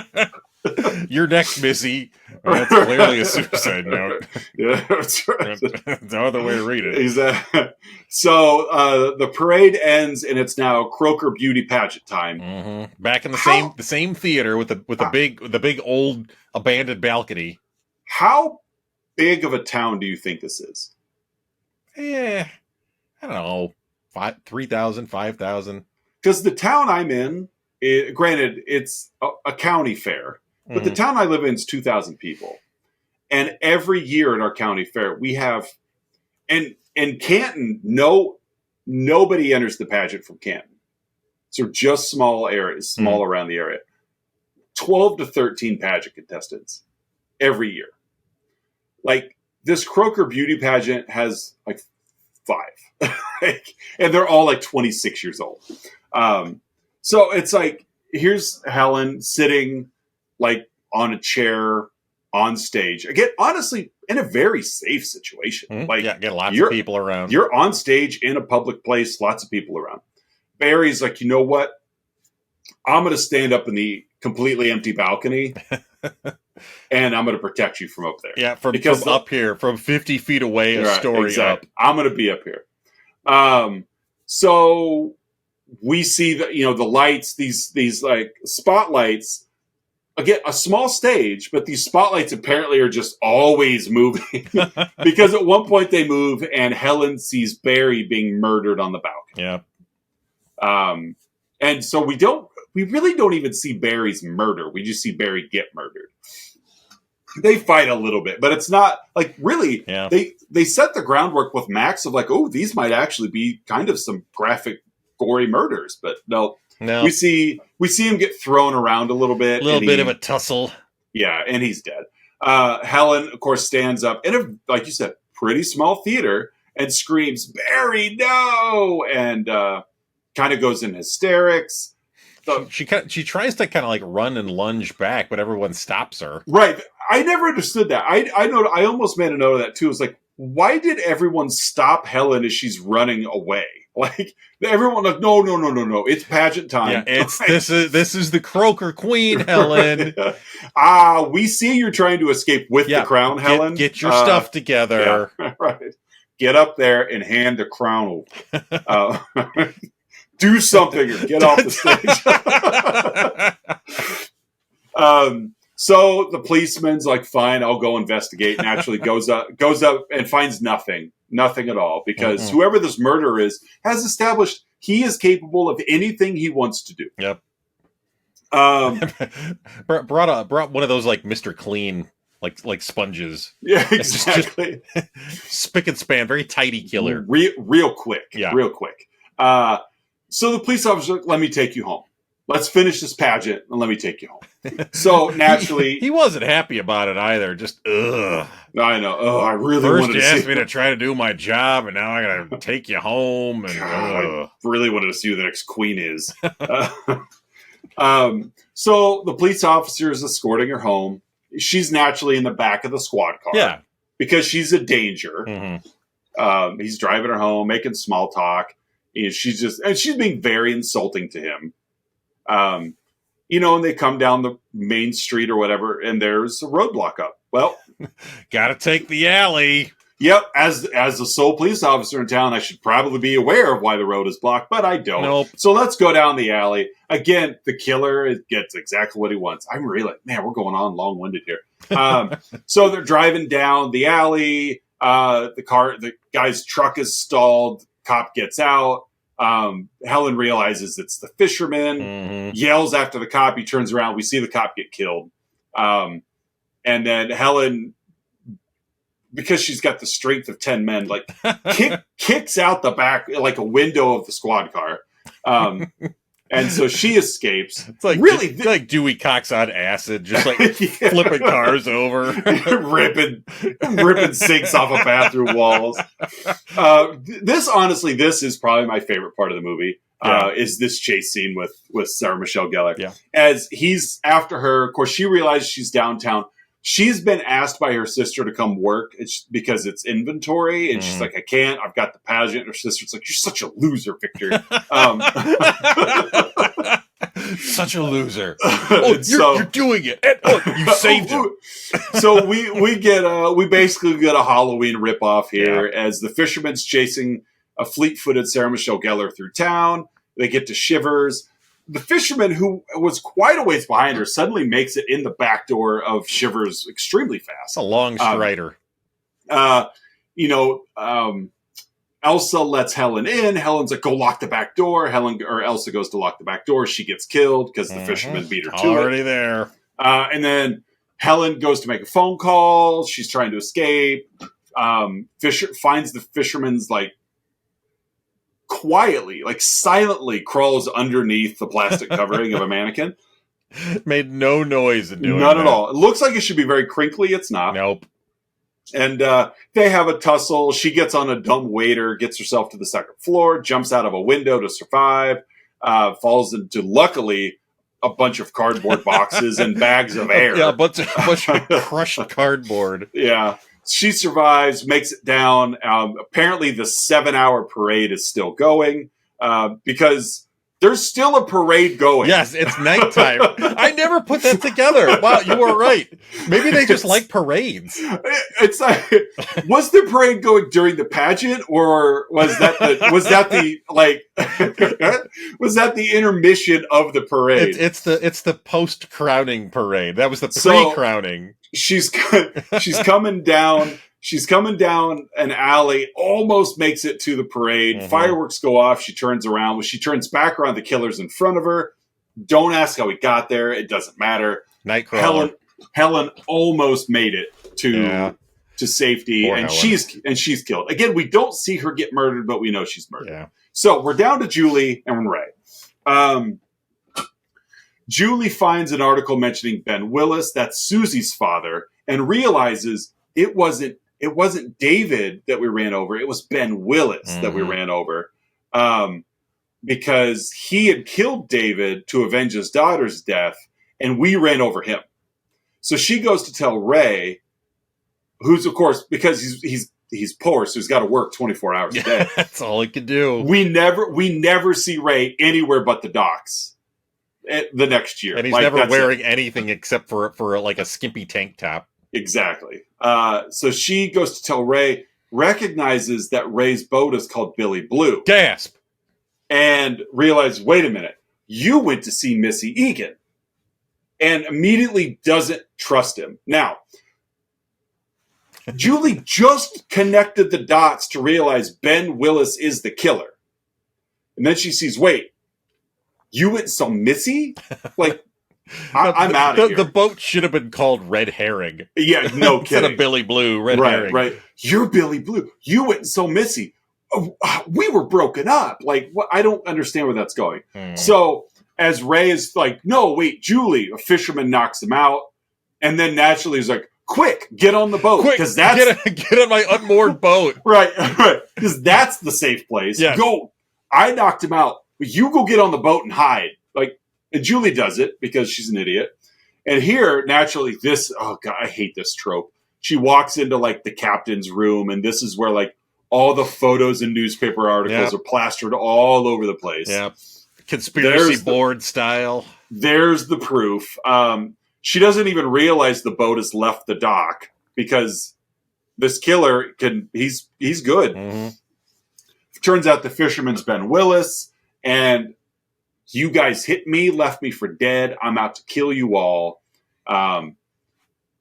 You're next, Missy. That's clearly a suicide note. Yeah, that's right. That's no other way to read it. Exactly. So the parade ends, and it's now Croker Beauty Pageant time. Mm-hmm. Back in the same theater with the big old abandoned balcony. How big of a town do you think this is? Yeah, I don't know, 3,000, 5,000. Because the town I'm in, granted, it's a county fair. But the town I live in is 2,000 people. And every year at our county fair, we have, and in Canton, nobody enters the pageant from Canton. So just small areas, around the area. 12 to 13 pageant contestants every year. Like, this Croker Beauty Pageant has like 5. And they're all like 26 years old. So it's like, here's Helen sitting like on a chair on stage. Again, honestly, in a very safe situation. Mm-hmm. Like, get lots of people around. You're on stage in a public place, lots of people around. Barry's like, you know what? I'm going to stand up in the completely empty balcony and I'm going to protect you from up there. Yeah, from up here, from 50 feet away, story exactly. up. I'm going to be up here. So we see the lights, these like spotlights. Again, a small stage, but these spotlights apparently are just always moving because at one point they move and Helen sees Barry being murdered on the balcony. Yeah. And so we really don't even see Barry's murder. We just see Barry get murdered. They fight a little bit, but it's not like really. Yeah. They set the groundwork with Max of like, oh, these might actually be kind of some graphic, gory murders, but no. We see him get thrown around a little bit. A little bit of a tussle. Yeah, and he's dead. Helen, of course, stands up in a, like you said, pretty small theater and screams, "Barry, no!" and kind of goes in hysterics. So, she tries to kind of like run and lunge back, but everyone stops her. Right. I never understood that. I know. I almost made a note of that too. It's like, why did everyone stop Helen as she's running away? Like everyone, like, no, it's pageant time. Yeah, this is the Croaker Queen, Helen. We see you're trying to escape with the crown, Helen. Get your stuff together. Yeah, right. Get up there and hand the crown over. Do something or get off the stage. So the policeman's like, fine, I'll go investigate, and actually goes up and finds nothing at all, because whoever this murderer is has established he is capable of anything he wants to do. Yep. Brought one of those like Mr. Clean like sponges. Yeah, exactly. Just spick and span, very tidy killer. Real quick. Yeah. Real quick. So the police officer, let me take you home. Let's finish this pageant and let me take you home. So naturally, he wasn't happy about it either. Just ugh. I know. Oh, I really First wanted you to asked me to try to do my job, and now I gotta take you home. And I really wanted to see who the next queen is. So the police officer is escorting her home. She's naturally in the back of the squad car. Yeah, because she's a danger. Mm-hmm. He's driving her home, making small talk. And she's being very insulting to him. And they come down the main street or whatever, and there's a roadblock up. Well, gotta take the alley. Yep. As the sole police officer in town, I should probably be aware of why the road is blocked, but I don't. Nope. So let's go down the alley. Again, the killer gets exactly what he wants. I'm really like, man, we're going on long-winded here. So they're driving down the alley. The guy's truck is stalled. Cop gets out. Helen realizes it's the fisherman, yells after the cop. He turns around. We see the cop get killed. And then Helen, because she's got the strength of 10 men, like kicks out the back, like a window of the squad car. And so she escapes. It's like really like Dewey Cox on acid, just like flipping cars over, ripping sinks off of bathroom walls. This is probably my favorite part of the movie. Is this chase scene with Sarah Michelle Gellar? Yeah. As he's after her, of course, she realizes she's downtown. She's been asked by her sister to come work because it's inventory, and she's like, I can't. I've got the pageant. Her sister's like, you're such a loser, Victor. Such a loser. Oh, you're doing it. And, you saved him. So we basically get a Halloween ripoff here as the fisherman's chasing a fleet-footed Sarah Michelle Gellar through town. They get to Shivers. The fisherman, who was quite a ways behind her, suddenly makes it in the back door of Shivers extremely fast. It's a long strider. Elsa lets Helen in. Helen's like, go lock the back door. Elsa goes to lock the back door. She gets killed because the fisherman beat her to it. Already there. And then Helen goes to make a phone call. She's trying to escape. Finds the fisherman's quietly, silently crawls underneath the plastic covering of a mannequin. Made no noise in doing None at all. It looks like it should be very crinkly. It's not. Nope. And they have a tussle. She gets on a dumb waiter, gets herself to the second floor, jumps out of a window to survive, falls into, luckily, a bunch of cardboard boxes and bags of air. Yeah, a bunch of crushed cardboard. Yeah. She survives, makes it down. Apparently, the 7-hour parade is still going because There's still a parade going. Yes, it's nighttime. I never put that together. Wow, you were right. Maybe they just like parades. It's like, was the parade going during the pageant, or was that the intermission of the parade? It's the post crowning parade. That was the pre crowning. She's coming down. She's coming down an alley, almost makes it to the parade. Mm-hmm. Fireworks go off. She turns around. When she turns back around, the killer's in front of her. Don't ask how he got there. It doesn't matter. Nightcrawler. Helen almost made it to safety, Poor and Helen. she's killed. Again, we don't see her get murdered, but we know she's murdered. Yeah. So we're down to Julie and Ray. Julie finds an article mentioning Ben Willis, that's Susie's father, and realizes it wasn't David that we ran over. It was Ben Willis that we ran over, because he had killed David to avenge his daughter's death, and we ran over him. So she goes to tell Ray, who's, of course, because he's poor, so he's got to work 24 hours a day. That's all he can do. We never see Ray anywhere but the docks the next year. And he's never wearing anything except for like a skimpy tank top. Exactly. So she goes to tell Ray, recognizes that Ray's boat is called Billy Blue. Gasp! And realizes, wait a minute, you went to see Missy Egan. And immediately doesn't trust him. Now, Julie just connected the dots to realize Ben Willis is the killer. And then she sees, wait, you went and saw Missy? Like, I'm out of here. The boat should have been called Red Herring. Yeah, no kidding. Instead of Billy Blue, Red Herring. Right. You're Billy Blue. You went and saw Missy. We were broken up. Like, what? I don't understand where that's going. So, as Ray is like, no, wait, Julie, a fisherman knocks him out. And then naturally he's like, quick, get on the boat. Quick, get on my unmoored boat. Right. Because that's the safe place. Yes. Go. I knocked him out, but you go get on the boat and hide. Like, and Julie does it because she's an idiot. And here, naturally, oh God, I hate this trope. She walks into like the captain's room, and this is where like all the photos and newspaper articles are plastered all over the place. Yeah. Conspiracy board style. There's the proof. She doesn't even realize the boat has left the dock because this killer he's good. Mm-hmm. Turns out the fisherman's Ben Willis, and you guys hit me, left me for dead. I'm out to kill you all.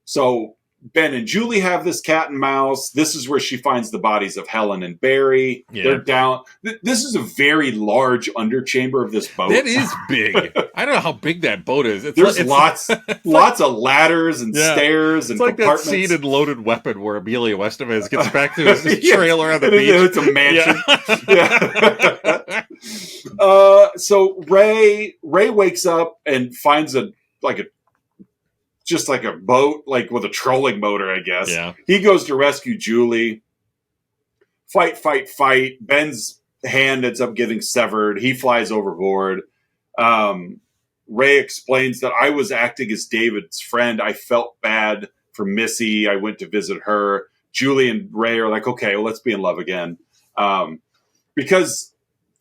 So Ben and Julie have this cat and mouse. This is where she finds the bodies of Helen and Barry. Yeah. They're down. This is a very large underchamber of this boat. It is big. I don't know how big that boat is. There's lots of ladders and stairs and compartments. It's like that scene in Loaded Weapon where Emilio Estevez gets back to his trailer on the beach. It's a mansion. So Ray wakes up and finds a boat, like with a trolling motor, I guess. Yeah. He goes to rescue Julie. Fight. Ben's hand ends up getting severed. He flies overboard. Ray explains that I was acting as David's friend. I felt bad for Missy. I went to visit her. Julie and Ray are like, okay, well, let's be in love again. Because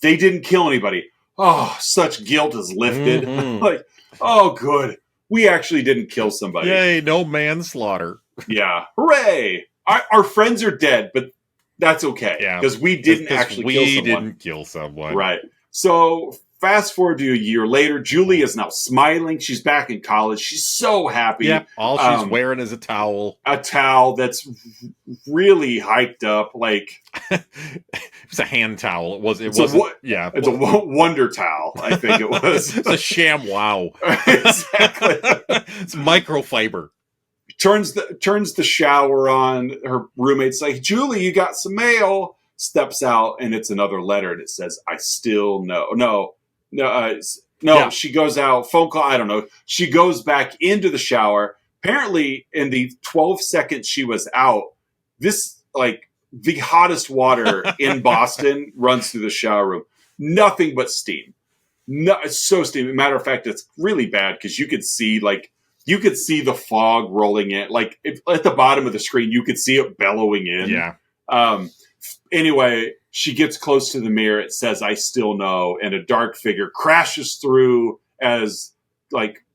they didn't kill anybody. Oh, such guilt is lifted. Mm-hmm. Like, oh, good. We actually didn't kill somebody. Yay, no manslaughter. Yeah. Hooray! Our friends are dead, but that's okay. Yeah. Because we didn't actually kill someone. We didn't kill someone. Right. So, fast forward to a year later. Julie is now smiling. She's back in college. She's so happy. Yep. All she's wearing is a towel. A towel that's really hyped up. Like, it's a hand towel. It's a wonder towel, I think it was. It's a sham wow. Exactly. It's microfiber. Turns the shower on. Her roommate's like, Julie, you got some mail. Steps out, and it's another letter, and it says, I still know. No, she goes out, phone call, I don't know. She goes back into the shower. Apparently, in the 12 seconds she was out, this, like, the hottest water in Boston runs through the shower room. Nothing but steam. No, it's so steamy. Matter of fact, it's really bad because you could see the fog rolling in. Like, at the bottom of the screen, you could see it bellowing in. Yeah. Anyway, she gets close to the mirror. It says, "I still know," and a dark figure crashes through as like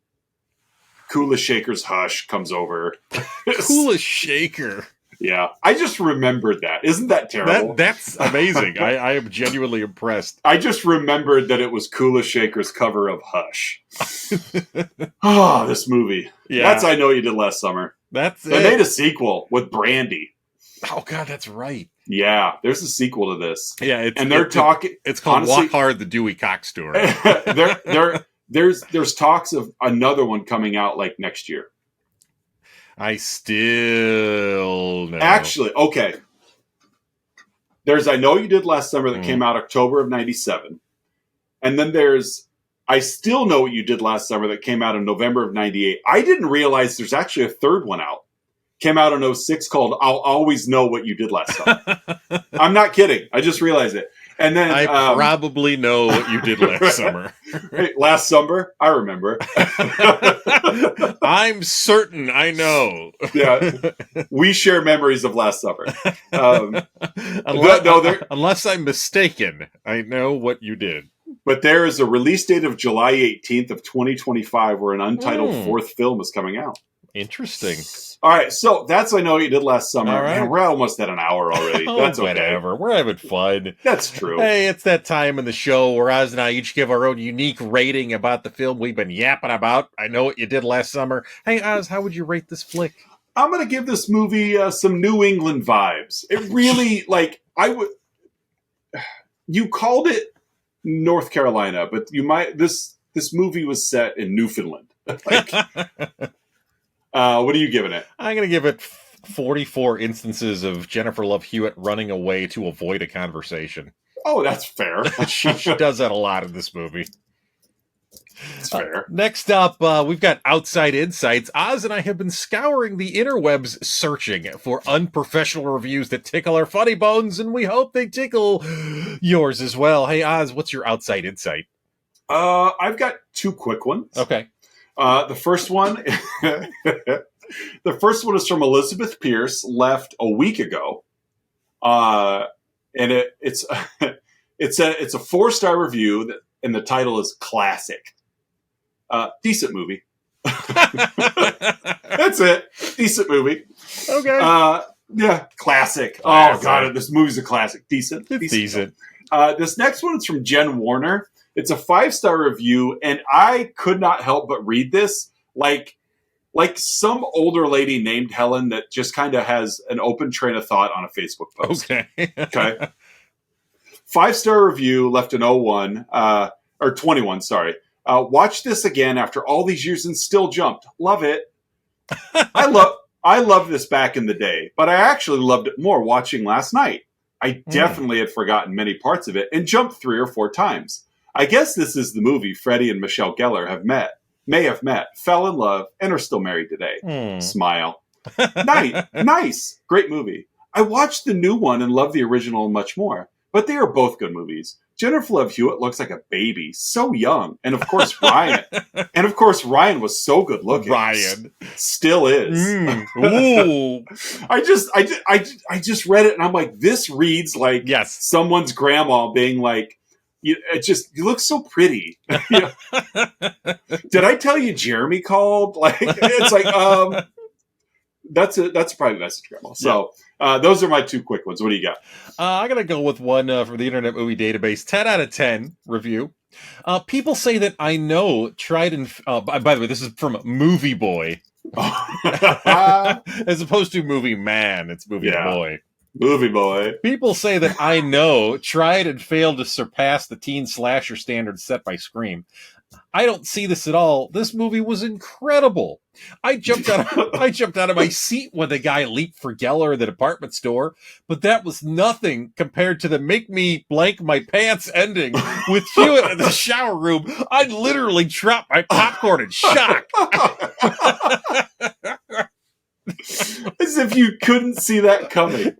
Kula Shaker's Hush comes over. Kula Shaker. Yeah, I just remembered that. Isn't that terrible? That's amazing. I am genuinely impressed. I just remembered that it was Kula Shaker's cover of Hush. Oh, this movie. Yeah. That's I Know What You Did Last Summer. They made a sequel with Brandy. Oh, God, that's right. Yeah, there's a sequel to this. Yeah, they're talking. It's called honestly, Walk Hard, the Dewey Cox Story. There's talks of another one coming out like next year. I still know. Actually, okay. There's I Know You Did Last Summer that came out October of 97. And then there's I Still Know What You Did Last Summer that came out in November of 98. I didn't realize there's actually a third one out. Came out in 06 called I'll Always Know What You Did Last Summer. I'm not kidding. I just realized it. And then I probably know what you did last summer. Hey, last summer? I remember. I'm certain I know. Yeah. We share memories of last summer. Unless I'm mistaken, I know what you did. But there is a release date of July 18th of 2025 where an untitled fourth film is coming out. Interesting. All right, so that's I Know What You Did Last Summer. All right. Man, we're almost at an hour already. That's okay. Whatever. We're having fun. That's true. Hey, it's that time in the show where Oz and I each give our own unique rating about the film we've been yapping about. I Know What You Did Last Summer. Hey, Oz, how would you rate this flick? I'm going to give this movie some New England vibes. It really, you called it North Carolina, but this movie was set in Newfoundland. What are you giving it? I'm going to give it 44 instances of Jennifer Love Hewitt running away to avoid a conversation. Oh, that's fair. she does that a lot in this movie. That's fair. Next up, we've got Outside Insights. Oz and I have been scouring the interwebs searching for unprofessional reviews that tickle our funny bones, and we hope they tickle yours as well. Hey, Oz, what's your Outside Insight? I've got two quick ones. Okay. The first one is from Elizabeth Pierce, left a week ago. And it's a 4-star review and the title is Classic. Decent movie. That's it. Decent movie. Okay. Yeah, classic. Oh God, this movie's a classic. Decent. Decent. This next one is from Jen Warner. It's a 5-star review, and I could not help but read this like some older lady named Helen that just kind of has an open train of thought on a Facebook post. Okay. 5-star review, left in 01, or 21, sorry. Watch this again after all these years and still jumped. Love it. I loved this back in the day, but I actually loved it more watching last night. I definitely had forgotten many parts of it and jumped 3 or 4 times. I guess this is the movie Freddie and Michelle Gellar may have met, fell in love, and are still married today. Smile. Nice. Great movie. I watched the new one and love the original and much more, but they are both good movies. Jennifer Love Hewitt looks like a baby, so young. And of course, Ryan. Was so good looking. Ryan. Still is. Ooh. I just read it and I'm like, this reads like someone's grandma being like, you look so pretty. Did I tell you Jeremy called? Like, it's like, that's a private message, Grandma. So those are my 2 quick ones. What do you got? I'm going to go with one from the Internet Movie Database, 10 out of 10 review. People say that I know tried and... by the way, this is from Movie Boy. As opposed to Movie Man. It's Movie Boy. Movie Boy. People say that I Know tried and failed to surpass the teen slasher standards set by Scream. I don't see this at all. This movie was incredible. I jumped out of my seat when the guy leaped for Gellar at the department store, but that was nothing compared to the make me blank my pants ending with Hewitt in the shower room. I literally dropped my popcorn in shock. As if you couldn't see that coming.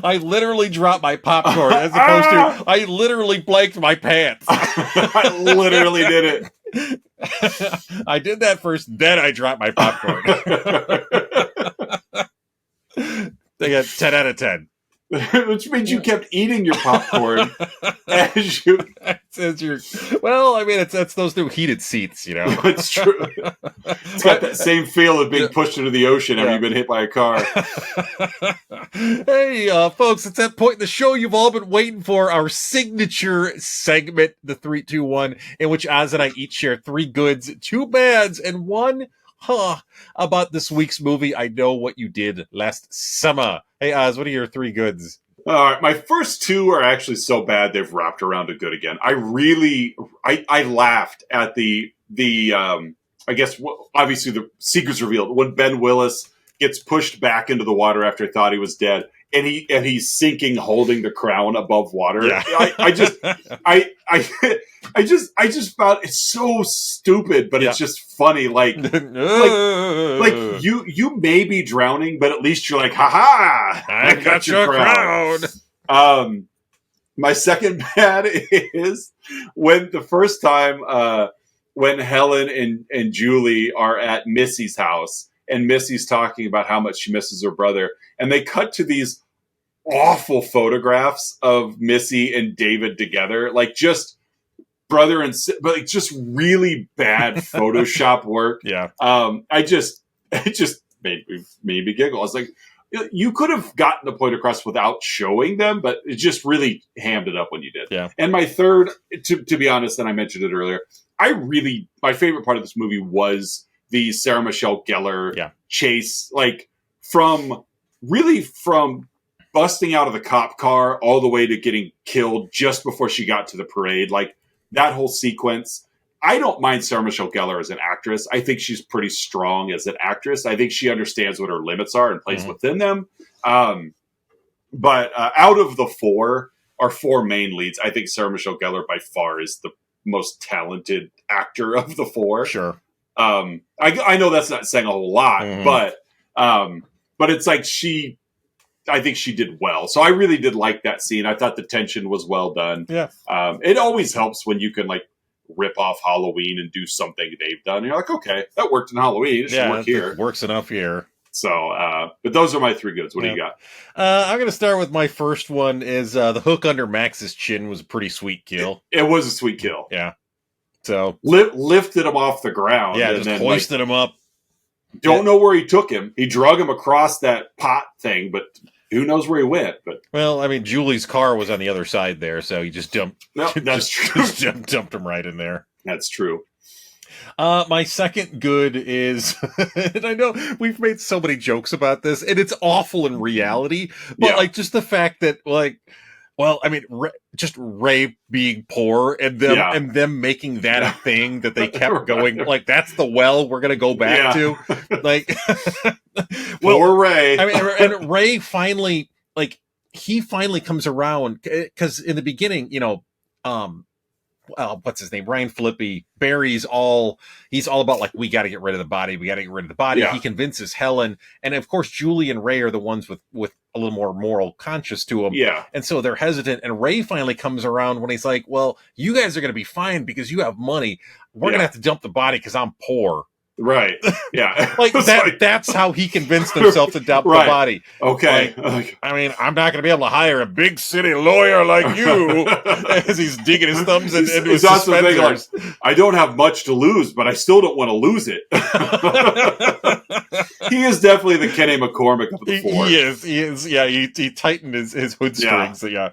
I literally dropped my popcorn as opposed to I literally blanked my pants. I literally did it. I did that first, then I dropped my popcorn. They got 10 out of 10. which means you kept eating your popcorn as you. Well, I mean, it's those new heated seats, you know. It's true. It's got that same feel of being pushed into the ocean after you've been hit by a car. Hey, folks, it's that point in the show you've all been waiting for, our signature segment, the 3, 2, 1, in which Oz and I each share 3 goods, 2 bads, and 1 about this week's movie. I Know What You Did Last Summer. Hey, Oz, what are your 3 goods? All right, my first 2 are actually so bad they've wrapped around to good again. I laughed at the I guess obviously the secret's revealed when Ben Willis gets pushed back into the water after he thought he was dead, and he's sinking, holding the crown above water. Yeah. I just found it's so stupid, but it's just funny. Like you may be drowning, but at least you're like, ha! I got your crown. My second bad is when the first time when Helen and Julie are at Missy's house. And Missy's talking about how much she misses her brother. And they cut to these awful photographs of Missy and David together. Like, just brother and but like just really bad Photoshop work. Yeah. It just made me giggle. I was like, you could have gotten the point across without showing them, but it just really hammed it up when you did. Yeah. And my third, to be honest, and I mentioned it earlier, my favorite part of this movie was the Sarah Michelle Gellar chase, like from busting out of the cop car all the way to getting killed just before she got to the parade. Like that whole sequence. I don't mind Sarah Michelle Gellar as an actress. I think she's pretty strong as an actress. I think she understands what her limits are and plays within them. But out of the 4 main leads, I think Sarah Michelle Gellar by far is the most talented actor of the 4. Sure. I know that's not saying a whole lot, but it's like I think she did well. So I really did like that scene. I thought the tension was well done. Yeah. It always helps when you can like rip off Halloween and do something they've done. You're like, okay, that worked in Halloween. It should work here. It works enough here. So, but those are my 3 goods. What do you got? I'm going to start with my first one is the hook under Max's chin was a pretty sweet kill. It was a sweet kill. Yeah. So lifted him off the ground. Yeah, and just then hoisted him up. Don't know where he took him. He drug him across that pot thing, but who knows where he went? But well, I mean, Julie's car was on the other side there, so he just dumped. No, that's true. Just dumped him right in there. That's true. My second good is, and I know we've made so many jokes about this, and it's awful in reality, but like just the fact that like. Well, I mean, just Ray being poor and them making that a thing that they kept going. Like, that's the well we're going to go back to. Like, poor Ray. I mean, and Ray finally, like, he finally comes around because in the beginning, you know, what's his name? Ryan Phillippe. Barry's he's all about like, we got to get rid of the body. We got to get rid of the body. Yeah. He convinces Helen. And of course, Julie and Ray are the ones with a little more moral conscious to him. Yeah. And so they're hesitant. And Ray finally comes around when he's like, well, you guys are going to be fine because you have money. We're going to have to dump the body because I'm poor. Right. Yeah. Like that's how he convinced himself to dump the body. Okay. Like, I mean, I'm not going to be able to hire a big city lawyer like you as he's digging his thumbs into his suspenders. Like, I don't have much to lose, but I still don't want to lose it. He is definitely the Kenny McCormick of the 4. He is. Yeah, he tightened his hood strings. Yeah.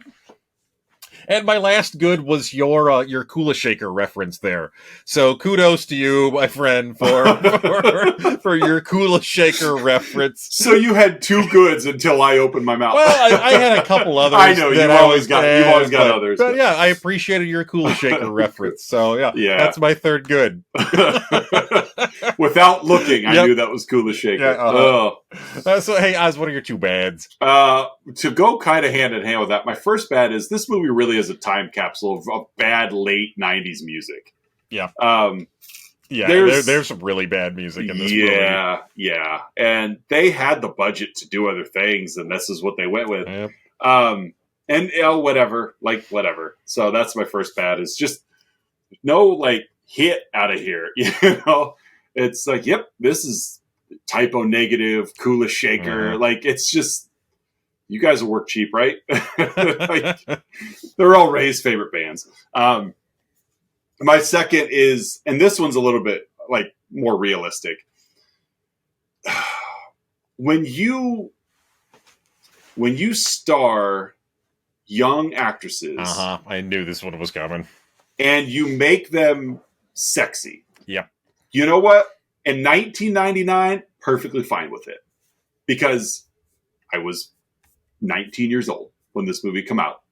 And my last good was your Kula Shaker reference there. So kudos to you, my friend, for your Kula Shaker reference. So you had 2 goods until I opened my mouth. Well, I had a couple others. I know you've always got others. But yeah, I appreciated your Kula Shaker reference. So yeah, that's my third good. Without looking, I knew that was Kula Shaker. Yeah, so hey, Oz, what are your 2 bads? To go kind of hand in hand with that, my first bad is this movie really is a time capsule of bad late 90s music. Yeah. There's some really bad music in this movie. Yeah. And they had the budget to do other things, and this is what they went with. Yeah. And whatever. So that's my first bad is just no like hit out of here. You know? It's like, yep, this is typo negative, Kula Shaker. Like it's just you guys will work cheap, right? Like, they're all Ray's favorite bands. My second is, and this one's a little bit like more realistic. When you star young actresses, I knew this one was coming, and you make them sexy. Yep. You know what? In 1999, perfectly fine with it, because I was 19 years old when this movie came out.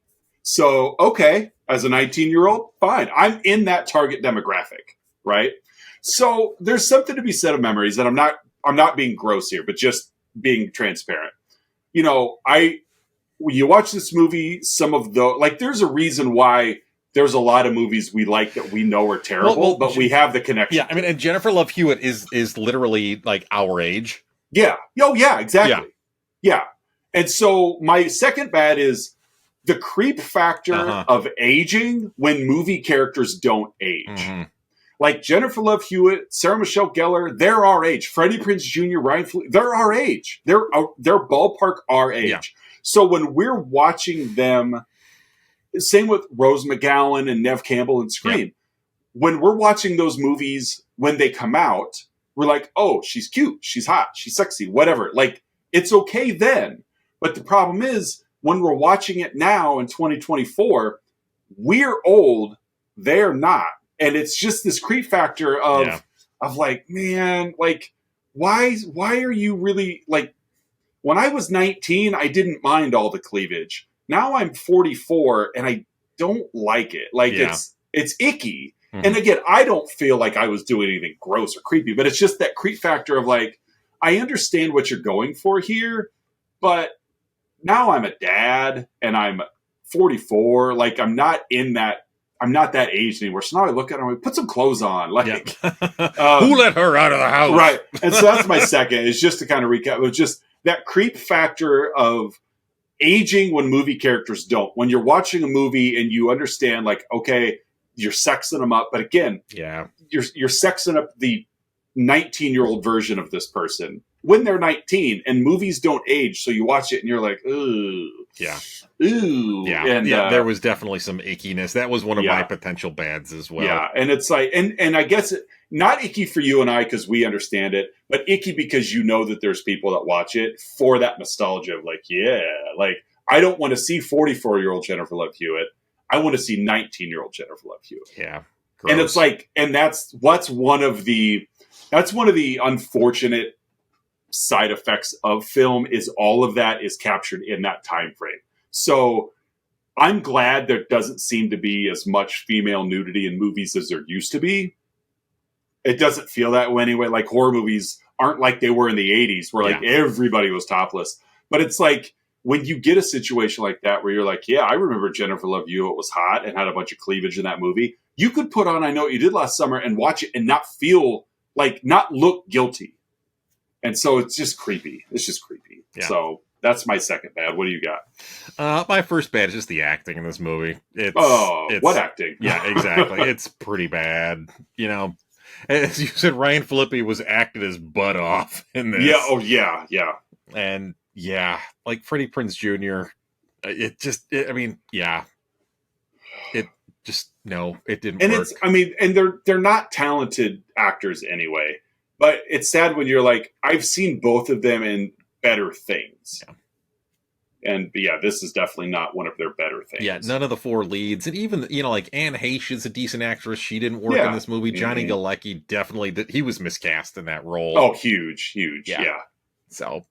So, okay, as a 19-year-old, fine. I'm in that target demographic, right? So there's something to be said of memories, and I'm not being gross here, but just being transparent. You know, when you watch this movie, there's a reason why there's a lot of movies we like that we know are terrible, but we have the connection. Yeah, I mean, and Jennifer Love Hewitt is literally like our age. Yeah. Oh, yeah, exactly. Yeah. And so my second bad is the creep factor of aging when movie characters don't age. Mm-hmm. Like Jennifer Love Hewitt, Sarah Michelle Gellar, they're our age. Freddie Prinze Jr., Ryan Phillippe, they're our age. They're ballpark our age. Yeah. So when we're watching them, same with Rose McGowan and Neve Campbell and Scream, when we're watching those movies when they come out, we're like, oh, she's cute, she's hot, she's sexy, whatever. Like, it's okay then. But the problem is, when we're watching it now in 2024, we're old, they're not. And it's just this creep factor of like, man, like, why are you really, like, when I was 19, I didn't mind all the cleavage. Now I'm 44 and I don't like it. Like, it's icky. Mm-hmm. And again, I don't feel like I was doing anything gross or creepy, but it's just that creep factor of like, I understand what you're going for here, but now I'm a dad and I'm 44. Like, I'm not that age anymore. So now I look at her and put some clothes on. Like, who let her out of the house? Right. And so that's my second, is just to kind of recap. It was just that creep factor of aging when movie characters don't. When you're watching a movie and you understand, like, okay, you're sexing them up. But again, you're sexing up the 19-year-old version of this person when they're 19, and movies don't age. So you watch it and you're like, ooh. Yeah. Ooh. Yeah. And there was definitely some ickiness. That was one of my potential bads as well. Yeah. And it's like, and I guess not icky for you and I, because we understand it, but icky because you know that there's people that watch it for that nostalgia of like, like, I don't want to see 44-year-old Jennifer Love Hewitt. I want to see 19-year-old Jennifer Love Hewitt. Yeah. Gross. And it's like, and that's one of the unfortunate side effects of film, is all of that is captured in that time frame. So I'm glad there doesn't seem to be as much female nudity in movies as there used to be. It doesn't feel that way anyway. Like, horror movies aren't like they were in the 80s where like everybody was topless. But it's like, when you get a situation like that where you're like, I remember Jennifer Love Hewitt was hot and had a bunch of cleavage in that movie, you could put on I Know What You Did Last Summer and watch it and not feel like, not look guilty. And so it's just creepy. It's just creepy. Yeah. So that's my second bad. What do you got? My first bad is just the acting in this movie. It's what acting? Yeah, exactly. It's pretty bad. You know, as you said, Ryan Phillippe was acted his butt off in this. Yeah. Oh, yeah. Yeah. And like Freddie Prinze Jr. It didn't work. And they're not talented actors anyway. But it's sad when you're like, I've seen both of them in better things. Yeah. And this is definitely not one of their better things. Yeah, none of the four leads. And even, like Anne Heche is a decent actress. She didn't work in this movie. Johnny Galecki definitely, he was miscast in that role. Oh, huge. Yeah. So,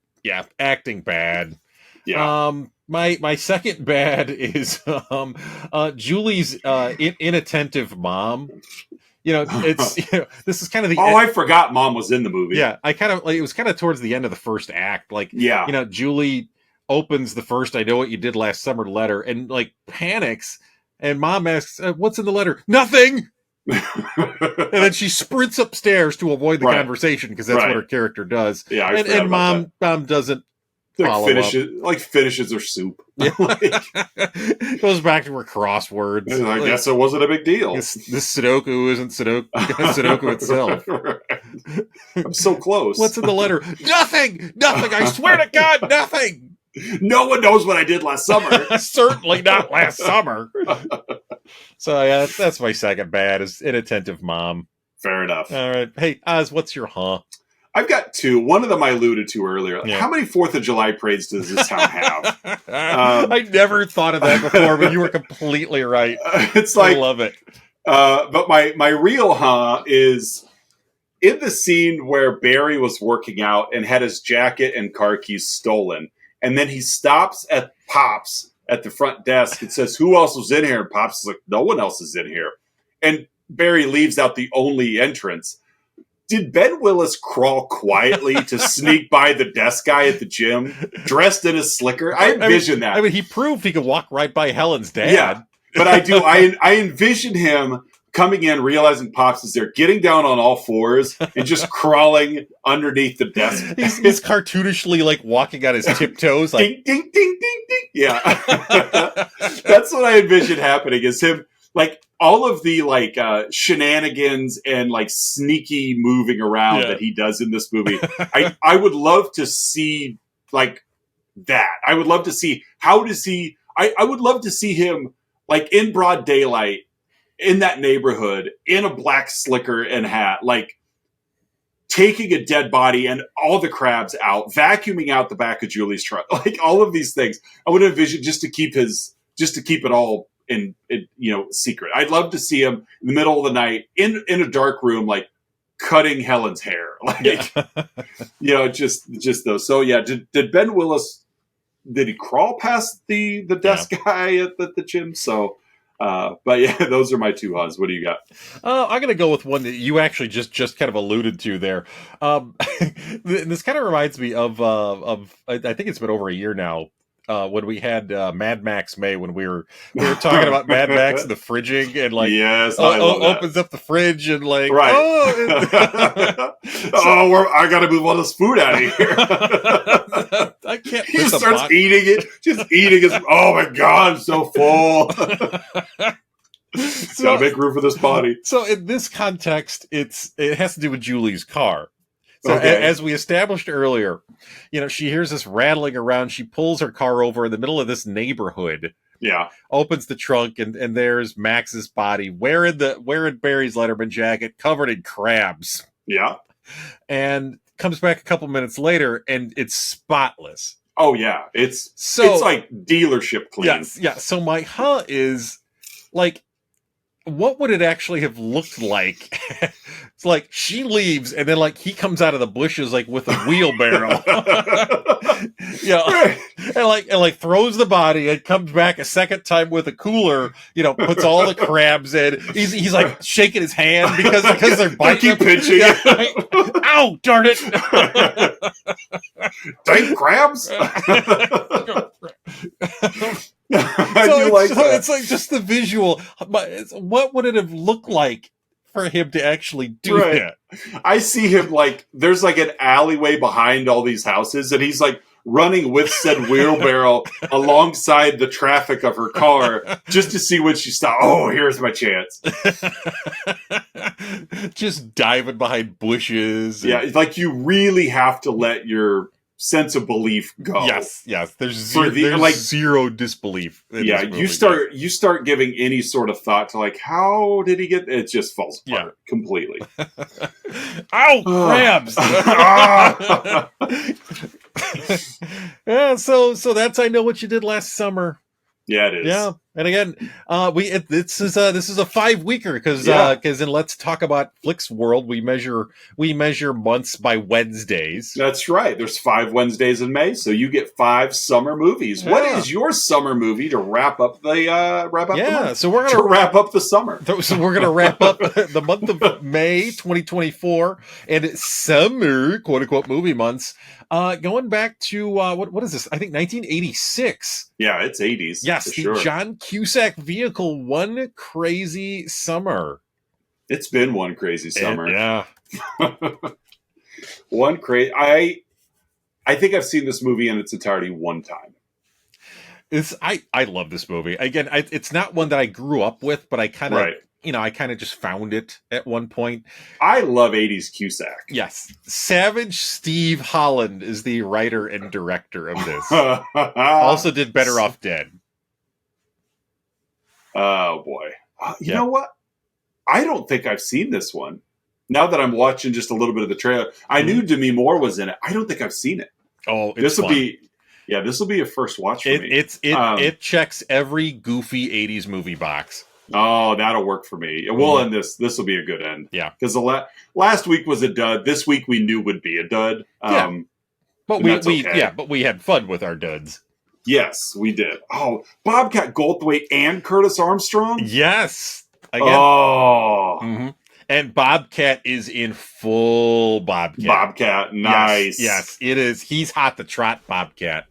acting bad. Yeah. My second bad is Julie's inattentive mom. It's this is kind of the I forgot Mom was in the movie. Yeah, I kind of it was kind of towards the end of the first act. Like, Julie opens the first "I Know What You Did Last Summer" letter and like panics, and Mom asks, "What's in the letter?" Nothing. And then she sprints upstairs to avoid the conversation because that's what her character does. Yeah, and Mom doesn't. Finishes her soup. Goes back to her crosswords. I guess it wasn't a big deal. This Sudoku isn't Sudoku itself. I'm so close. What's in the letter? Nothing. I swear to God, nothing. No one knows what I did last summer. Certainly not last summer. So yeah, that's my second bad, is inattentive mom. Fair enough. All right. Hey, Oz, what's your I've got two. One of them I alluded to earlier. Yeah. How many 4th of July parades does this town have? I never thought of that before, but you were completely right. It's like, I love it. But my real is in the scene where Barry was working out and had his jacket and car keys stolen. And then he stops at Pops at the front desk and says, "Who else was in here?" And Pops is like, "No one else is in here." And Barry leaves out the only entrance. Did Ben Willis crawl quietly to sneak by the desk guy at the gym, dressed in a slicker? I envision that. I mean, he proved he could walk right by Helen's dad. Yeah, but I do. I envision him coming in, realizing Pops is there, getting down on all fours, and just crawling underneath the desk. He's cartoonishly like walking on his tiptoes, like ding, ding, ding, ding, ding. Yeah, that's what I envision happening. Is him like all of the like shenanigans and like sneaky moving around that he does in this movie. I would love to see like that. I would love to see how does he. I would love to see him like in broad daylight in that neighborhood in a black slicker and hat, like taking a dead body and all the crabs out, vacuuming out the back of Julie's truck, like all of these things. I would envision just to keep it all in secret. I'd love to see him in the middle of the night in a dark room, like cutting Helen's hair, like just those. So yeah, did Ben Willis, did he crawl past the desk guy at the gym? So but yeah, those are my two Huz. What do you got? I'm going to go with one that you actually just kind of alluded to there. This kind of reminds me of I think it's been over a year now. When we had Mad Max May, when we were talking about Mad Max and the fridging, and like opens up the fridge and like I gotta move all this food out of here. I can't. He just starts eating it. Oh my god, I'm so full. Gotta make room for this body. So in this context, it has to do with Julie's car. So as we established earlier, she hears this rattling around. She pulls her car over in the middle of this neighborhood. Yeah. Opens the trunk and there's Max's body wearing Barry's Letterman jacket, covered in crabs. Yeah. And comes back a couple minutes later and it's spotless. Oh yeah. It's like dealership clean. Yes. Yeah. So my is like, what would it actually have looked like? It's like she leaves and then like he comes out of the bushes like with a wheelbarrow. and like throws the body and comes back a second time with a cooler, puts all the crabs in. He's like shaking his hand because they're biting him. Pinching. Yeah, ow, darn it. Dang crabs. It's like just the visual. What would it have looked like for him to actually do that? I see him like there's like an alleyway behind all these houses, and he's like running with said wheelbarrow alongside the traffic of her car just to see when she stops. Oh, here's my chance. Just diving behind bushes. Yeah, like you really have to let your sense of belief go. Yes. There's zero disbelief. Yeah, you start giving any sort of thought to like, how did he get? It just falls apart completely. Ow, crabs! Yeah, so that's I Know What You Did Last Summer. Yeah, it is. Yeah, and again, this is a 5-weeker because in Let's Talk About Flicks World we measure months by Wednesdays. That's right. There's 5 Wednesdays in May, so you get 5 summer movies. Yeah. What is your summer movie to wrap up the month? So we're gonna wrap up the summer. So we're gonna wrap up the month of May 2024 and summer quote unquote movie months. Going back to what is this? I think 1986. Yeah, it's 80s. Yes, the John Cusack vehicle, One Crazy Summer. It's been one crazy summer. Yeah. One crazy. I think I've seen this movie in its entirety one time. I love this movie. Again, it's not one that I grew up with, but I kind of I kind of just found it at one point. I love 80s Cusack. Yes. Savage Steve Holland is the writer and director of this. Also did Better Off Dead. Oh, boy. You know what? I don't think I've seen this one. Now that I'm watching just a little bit of the trailer, I knew Demi Moore was in it. I don't think I've seen it. Oh, this will be a first watch for me. It checks every goofy 80s movie box. Oh, that'll work for me. We'll end this. This will be a good end. Yeah. Because the last week was a dud. This week we knew would be a dud. But we had fun with our duds. Yes, we did. Oh, Bobcat Goldthwait and Curtis Armstrong? Yes. Again. Oh. Mm-hmm. And Bobcat is in full Bobcat. Bobcat, nice. Yes, it is. He's hot to trot, Bobcat.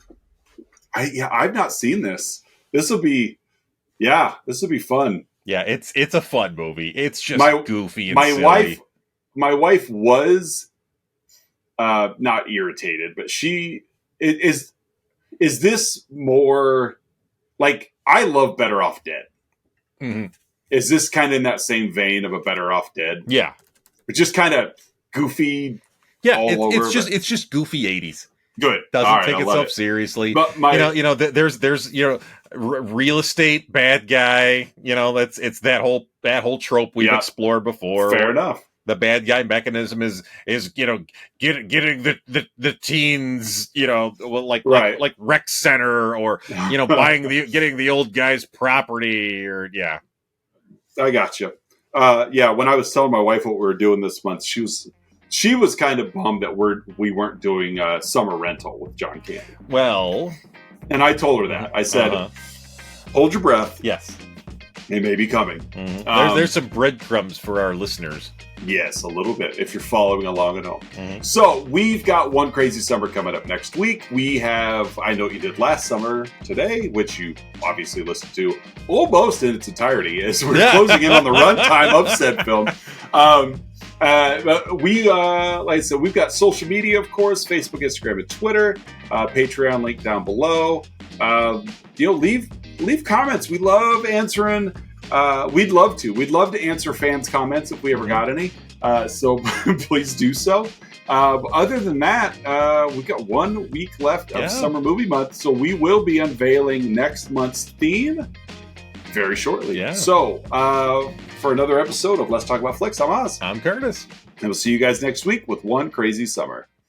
I've not seen this. This will be fun. Yeah, it's a fun movie. It's just goofy and silly. My wife was not irritated, but she is this more like, I love Better Off Dead. Mm-hmm. Is this kind of in that same vein of a Better Off Dead? Yeah. It's just kind of goofy. Yeah, it's just goofy 80s. Good. Doesn't take itself seriously. But there's real estate bad guy. It's that whole trope we've explored before. Fair enough. The bad guy mechanism is getting the teens, like rec center, or getting the old guy's property, or I got you. When I was telling my wife what we were doing this month, she was kind of bummed that we weren't doing Summer Rental with John Candy. Well, and I told her that. I said, hold your breath. Yes. They may be coming. Mm-hmm. There's some breadcrumbs for our listeners. Yes, a little bit, if you're following along at home. Mm-hmm. So we've got One Crazy Summer coming up next week. We have I Know What You Did Last Summer today, which you obviously listened to almost in its entirety as we're closing in on the runtime of said film. But we, like I said, we've got social media, of course, Facebook, Instagram, and Twitter. Patreon link down below. Leave comments. We love answering. We'd love to answer fans' comments if we ever got any. So please do so. Other than that, we've got 1 week left of Summer Movie Month, so we will be unveiling next month's theme very shortly. Yeah. So for another episode of Let's Talk About Flicks, I'm Oz. I'm Curtis. And we'll see you guys next week with One Crazy Summer.